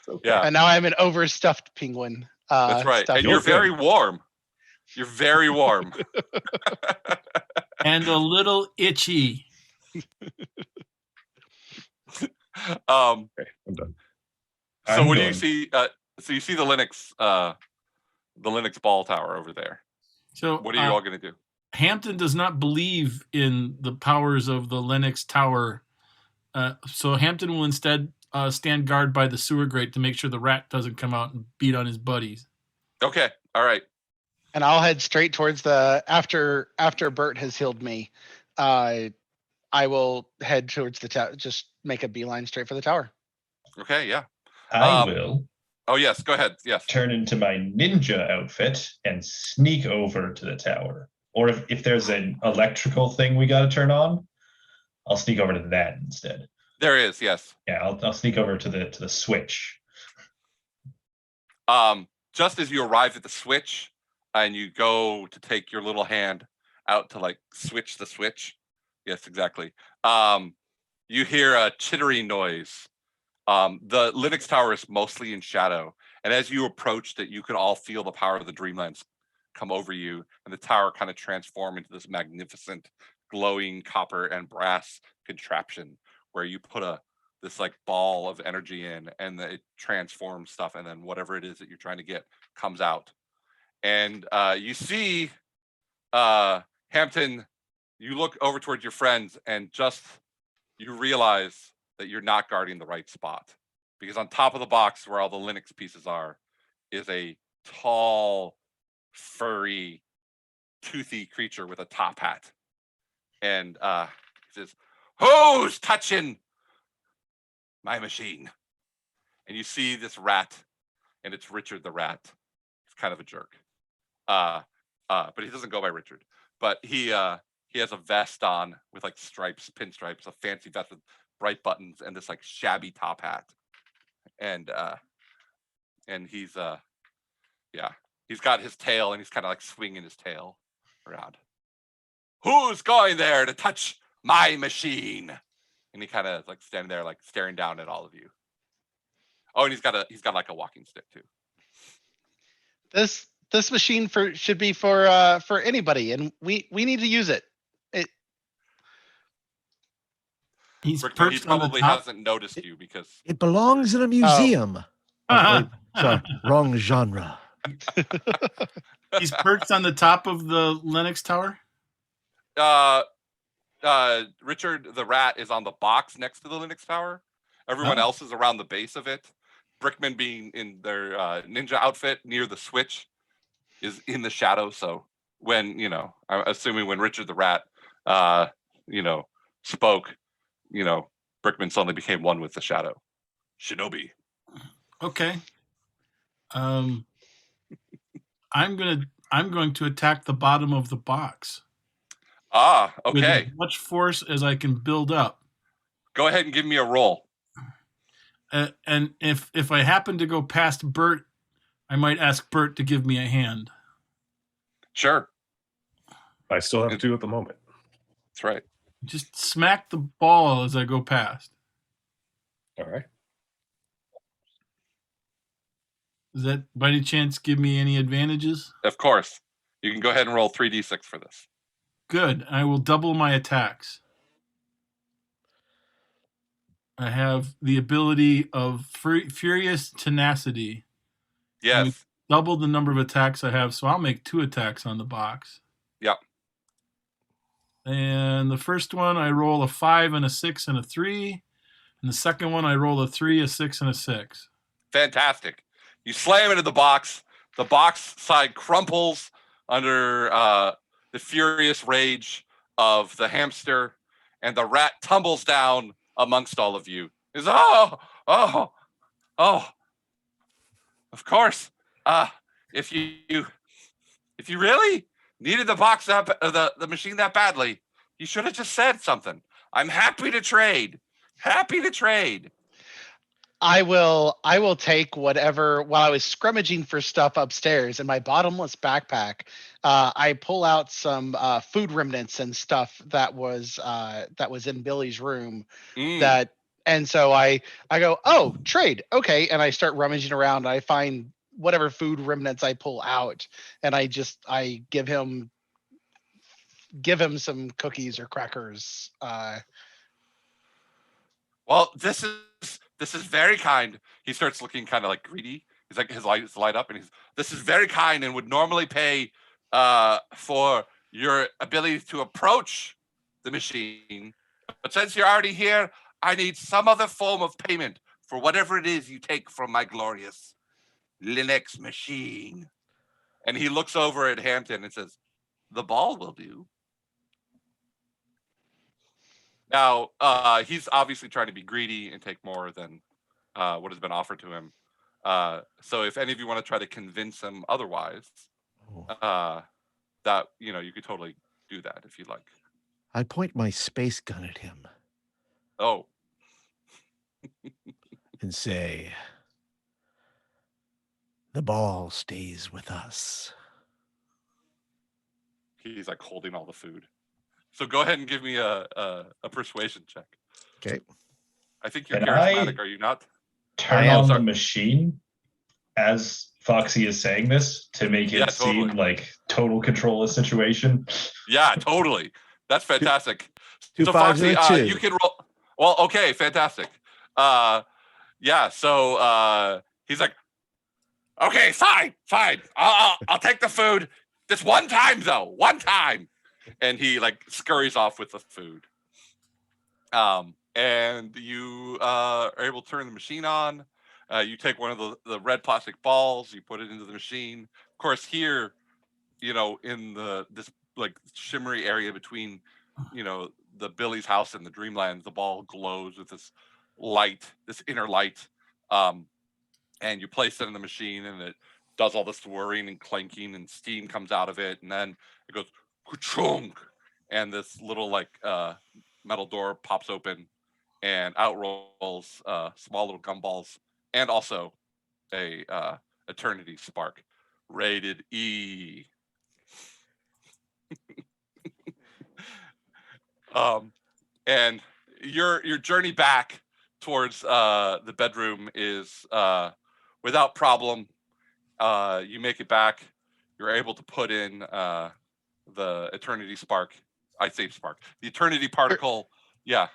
Okay. Yeah. And now I'm an overstuffed penguin. That's right. And you're very warm. You're very warm. And a little itchy. Okay, I'm done. So what do you see? So you see the Linux ball tower over there. So what are you all going to do? Hampton does not believe in the powers of the Linux tower. So Hampton will instead stand guard by the sewer grate to make sure the rat doesn't come out and beat on his buddies. Okay. All right. And I'll head straight towards after Bert has healed me. I will head towards the tower. Just make a beeline straight for the tower. Okay. Yeah. I will. Oh yes. Go ahead. Yes. Turn into my ninja outfit and sneak over to the tower. Or if there's an electrical thing we got to turn on, I'll sneak over to that instead. There is. Yes. Yeah, I'll sneak over to the switch. Just as you arrive at the switch and you go to take your little hand out to like switch the switch. Yes, exactly. You hear a chittering noise. The Linux tower is mostly in shadow. And as you approached it, you could all feel the power of the Dreamlands come over you, and the tower kind of transform into this magnificent glowing copper and brass contraption where you put this like ball of energy in, and it transforms stuff, and then whatever it is that you're trying to get comes out. And you see Hampton, you look over towards your friends, and just you realize that you're not guarding the right spot, because on top of the box where all the Linux pieces are is a tall, furry, toothy creature with a top hat. And he says, "Who's touching my machine?" And you see this rat, and it's Richard the rat. He's kind of a jerk. But he doesn't go by Richard. But he has a vest on with like stripes, pinstripes, a fancy vest with bright buttons, and this like shabby top hat. And he's he's got his tail, and he's kind of like swinging his tail around. "Who's going there to touch my machine?" And he kind of like standing there, like staring down at all of you. Oh, and he's got like a walking stick too. This machine should be for anybody, and we need to use it. He's Brickman, he perched on the probably top. hasn't noticed you because It belongs in a museum. Oh, wait, sorry, wrong genre. He's perched on the top of the Lennox Tower. Richard the Rat is on the box next to the Linux Tower. Everyone Oh. else is around the base of it. Brickman, being in their ninja outfit near the switch, is in the shadow. So when, I'm assuming when Richard the Rat, spoke, Brickman suddenly became one with the shadow. Shinobi. Okay. I'm going to attack the bottom of the box with as Okay. much force as I can build up. Go ahead and give me a roll. And if I happen to go past Bert, I might ask Bert to give me a hand. Sure. I still have 2 at the moment. That's right. Just smack the ball as I go past. All right. Does that by any chance give me any advantages? Of course. You can go ahead and roll 3d6 for this. Good. I will double my attacks. I have the ability of Furious Tenacity. Yes. Double the number of attacks I have, so I'll make 2 attacks on the box. Yep. And the first one, I roll a 5 and a 6 and a 3. And the second one, I roll a 3, a 6, and a 6. Fantastic. You slam into the box. The box side crumples under the furious rage of the hamster, and the rat tumbles down amongst all of you. Is oh, of course. If you really needed the box the machine that badly, you should have just said something. I'm happy to trade. Happy to trade. I will take whatever. While I was scrummaging for stuff upstairs in my bottomless backpack, I pull out some food remnants and stuff that was in Billy's room. And so I go, oh, trade, okay, and I start rummaging around. And I find whatever food remnants I pull out, and I give him some cookies or crackers. Well, this is very kind. He starts looking kind of like greedy. He's like, his lights light up, and this is very kind and would normally pay for your ability to approach the machine. But since you're already here, I need some other form of payment for whatever it is you take from my glorious Linux machine. And he looks over at Hampton and says, the ball will do. Now, he's obviously trying to be greedy and take more than what has been offered to him. So if any of you want to try to convince him otherwise, that, you could totally do that if you'd like. I point my space gun at him. Oh. And say, the ball stays with us. He's like holding all the food. So go ahead and give me a persuasion check. Okay. I think you're charismatic, are you not? Turn on the machine as Foxy is saying this to make it seem like total control of the situation. Yeah, totally. That's fantastic. So Foxy, you can roll. Well, okay, fantastic. Yeah, so he's like, okay, fine. I'll take the food. This one time though, one time. And he like scurries off with the food. And you are able to turn the machine on. You take one of the red plastic balls, you put it into the machine. Of course, here, in this like shimmery area between, the Billy's house and the Dreamland, the ball glows with this light, this inner light. And you place it in the machine, and it does all this whirring and clanking, and steam comes out of it, and then it goes ka-chunk, and this little like metal door pops open, and out rolls small little gumballs, and also a Eternity Spark, rated E. And your journey back towards the bedroom is without problem. You make it back. You're able to put in the Eternity Spark. I say Spark. The Eternity Particle. Yeah.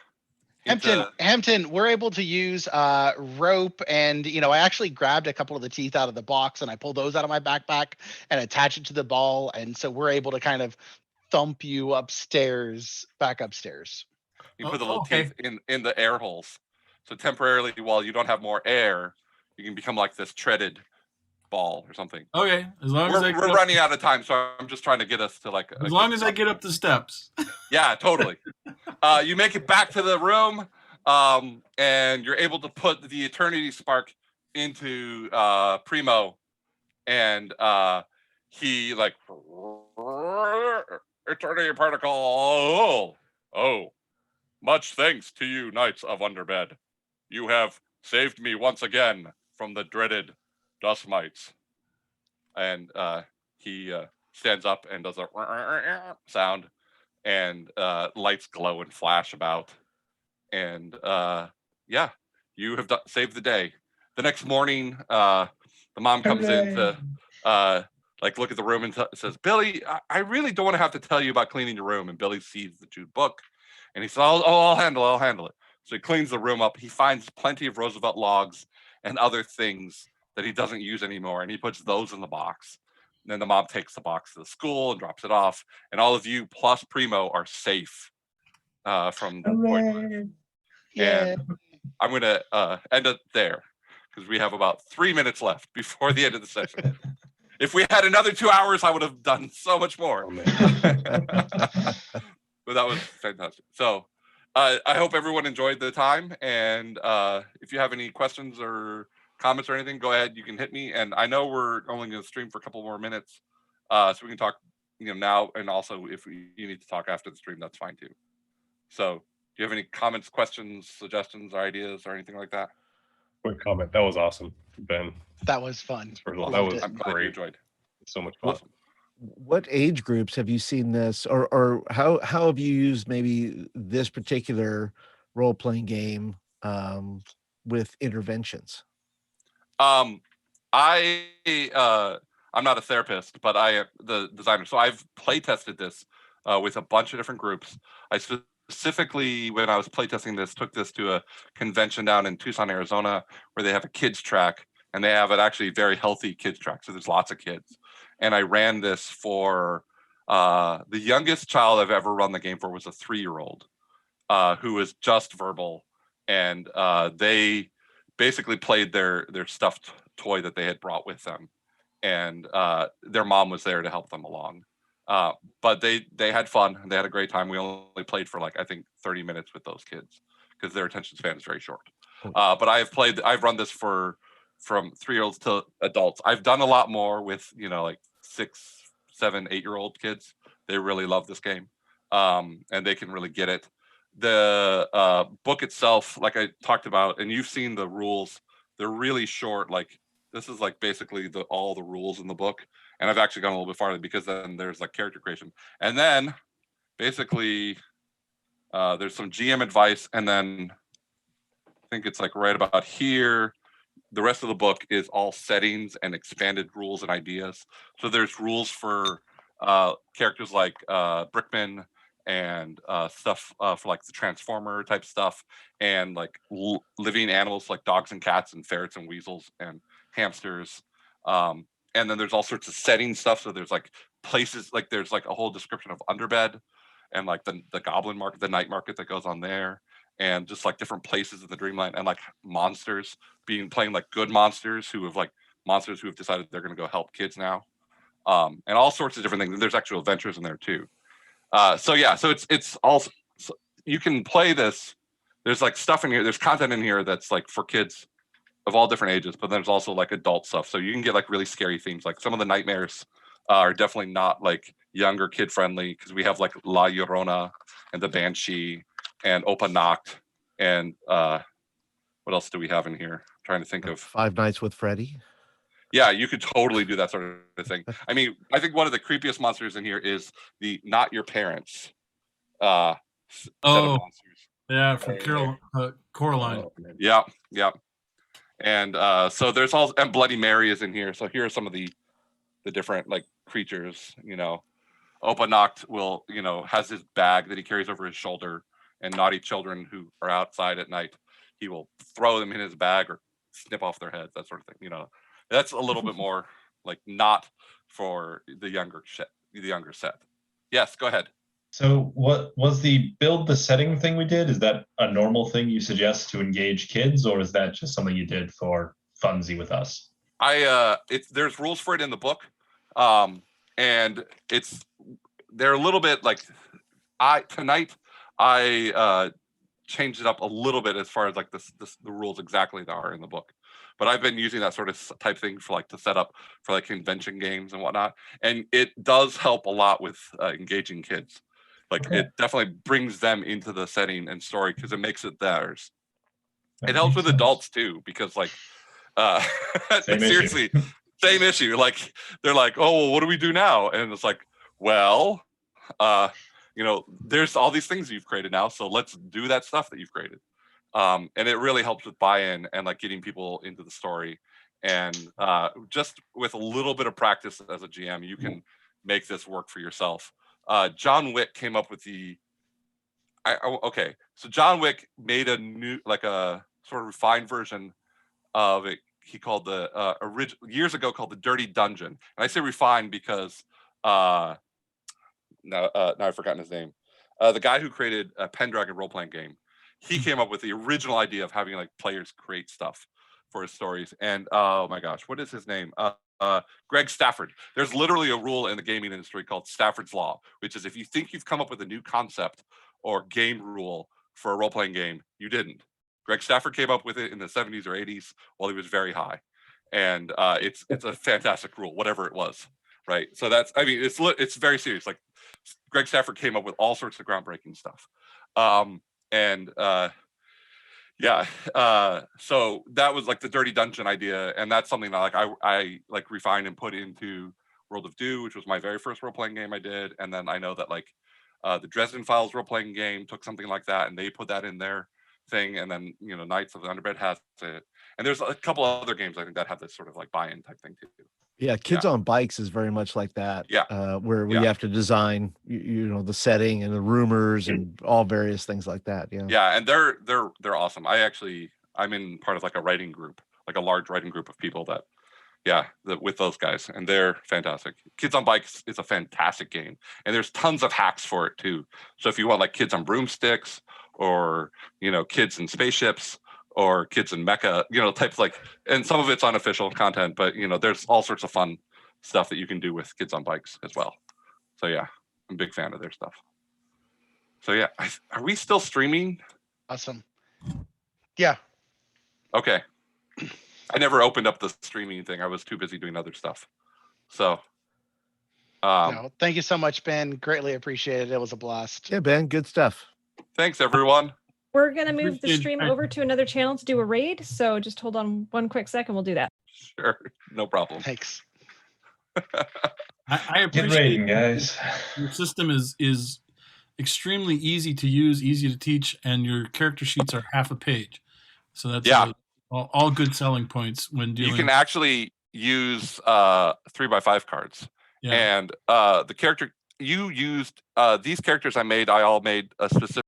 Hampton, we're able to use rope, and I actually grabbed a couple of the teeth out of the box and I pulled those out of my backpack and attach it to the ball, and so we're able to kind of thump you back upstairs. You put the little okay. teeth in the air holes, so temporarily, while you don't have more air, you can become like this treaded ball or something. Okay, as long as We're running out of time, so I'm just trying to get us to like. As long as I get up the steps. Yeah, totally. You make it back to the room, and you're able to put the Eternity Spark into Primo, and he like Eternity Particle. Oh, much thanks to you, Knights of Underbed. You have saved me once again from the dreaded dust mites. And he stands up and does a sound, and lights glow and flash about. And yeah, you have saved the day. The next morning, the mom comes in to like look at the room and says, Billy, I really don't want to have to tell you about cleaning your room. And Billy sees the Jude book, and he says, I'll handle it. So he cleans the room up. He finds plenty of Roosevelt logs and other things that he doesn't use anymore, and he puts those in the box. And then the mom takes the box to the school and drops it off, and all of you plus Primo are safe from the void. And I'm going to end it there because we have about 3 minutes left before the end of the session. If we had another 2 hours, I would have done so much more. But that was fantastic. So I hope everyone enjoyed the time. And if you have any questions or comments or anything, go ahead. You can hit me. And I know we're only going to stream for a couple more minutes, so we can talk, now. And also, if you need to talk after the stream, that's fine too. So, do you have any comments, questions, suggestions, or ideas, or anything like that? Quick comment. That was awesome, Ben. That was fun. First of all, that was I'm glad you enjoyed. so much fun. Awesome. What age groups have you seen this, or how have you used maybe this particular role-playing game with interventions? I'm not a therapist, but I am the designer. So I've play tested this with a bunch of different groups. I specifically, when I was playtesting this, took this to a convention down in Tucson, Arizona, where they have a kids track, and they have an actually very healthy kids track. So there's lots of kids. And I ran this for the youngest child I've ever run the game for was a 3-year-old who was just verbal. And they basically played their stuffed toy that they had brought with them. And their mom was there to help them along. But they had fun. They had a great time. We only played for I think 30 minutes with those kids because their attention span is very short. But I've run this from 3-year-olds to adults. I've done a lot more with 6, 7, 8-year-old kids. They really love this game, and they can really get it. The book itself, like I talked about, and you've seen the rules, they're really short. This is basically all the rules in the book, and I've actually gone a little bit farther because then there's character creation, and then basically there's some GM advice, and then I think it's right about here. The rest of the book is all settings and expanded rules and ideas. So there's rules for characters like Brickman and stuff for the Transformer type stuff, and living animals like dogs and cats and ferrets and weasels and hamsters. And then there's all sorts of setting stuff. So there's places, there's a whole description of Underbed and the goblin market, the night market that goes on there, and just different places in the dreamland, and monsters playing good monsters who have monsters who have decided they're going to go help kids now, and all sorts of different things. And there's actual adventures in there too. So it's all, you can play this. There's stuff in here. There's content in here that's for kids of all different ages, but there's also adult stuff. So you can get really scary themes. Some of the nightmares are definitely not younger kid friendly, because we have La Llorona and the Banshee and Opa Nacht, and what else do we have in here? I'm trying to think of Five Nights with Freddy. Yeah, you could totally do that sort of thing. I mean, I think one of the creepiest monsters in here is the Not Your Parents set of monsters. Yeah, for Coraline. Yeah. And so there's and Bloody Mary is in here. So here are some of the different creatures. Opa Nacht will has his bag that he carries over his shoulder, and naughty children who are outside at night, he will throw them in his bag or snip off their heads, that sort of thing. That's a little bit more like not for the younger set. Yes, go ahead. So what was the build the setting thing we did? Is that a normal thing you suggest to engage kids, or is that just something you did for funsy with us? There's rules for it in the book, and they're a little bit like tonight I changed it up a little bit as far as like the rules exactly that are in the book, but I've been using that sort of type thing for like to set up for like convention games and whatnot, and it does help a lot with engaging kids. Like it definitely brings them into the setting and story because it makes it theirs. It helps with adults too, because like seriously, same issue. Like they're like, oh, well, what do we do now? And it's like, well, there's all these things you've created now, so let's do that stuff that you've created. And it really helps with buy-in and like getting people into the story. And just with a little bit of practice as a GM, you can make this work for yourself. John Wick came up with so John Wick made a new, like a sort of refined version of it. He called the years ago called the Dirty Dungeon. And I say refined because now I've forgotten his name. The guy who created a Pendragon role-playing game, he came up with the original idea of having like players create stuff for his stories. And oh my gosh, what is his name? Greg Stafford. There's literally a rule in the gaming industry called Stafford's Law, which is if you think you've come up with a new concept or game rule for a role-playing game, you didn't. Greg Stafford came up with it in the 70s or 80s while he was very high. And it's a fantastic rule, whatever it was, right? So it's very serious. Like Greg Stafford came up with all sorts of groundbreaking stuff. So that was like the Dirty Dungeon idea, and that's something that like I like refined and put into World of Do, which was my very first role-playing game I did. And then I know that like the Dresden Files role-playing game took something like that and they put that in their thing, and then Knights of the Underbed has it, and there's a couple of other games I think that have this sort of like buy-in type thing too. Yeah, Kids on Bikes is very much like that. Yeah. Where we have to design, the setting and the rumors and all various things like that. Yeah. Yeah, and they're awesome. I'm in part of like a writing group, like a large writing group of people that, with those guys, and they're fantastic. Kids on Bikes is a fantastic game, and there's tons of hacks for it too. So if you want like kids on broomsticks, or kids in spaceships, or kids in mecha, types like, and some of it's unofficial content, but there's all sorts of fun stuff that you can do with Kids on Bikes as well. So yeah, I'm a big fan of their stuff. So yeah, are we still streaming? Awesome. Yeah. Okay. I never opened up the streaming thing. I was too busy doing other stuff. So thank you so much, Ben. Greatly appreciated. It was a blast. Yeah, Ben, good stuff. Thanks everyone. We're going to move the stream over to another channel to do a raid. So just hold on one quick second. We'll do that. Sure. No problem. Thanks. I appreciate Get raiding, guys. Your system is extremely easy to use, easy to teach, and your character sheets are half a page. So that's all good selling points when dealing. You can actually use 3x5 cards. Yeah. And the character you used, these characters I all made a specific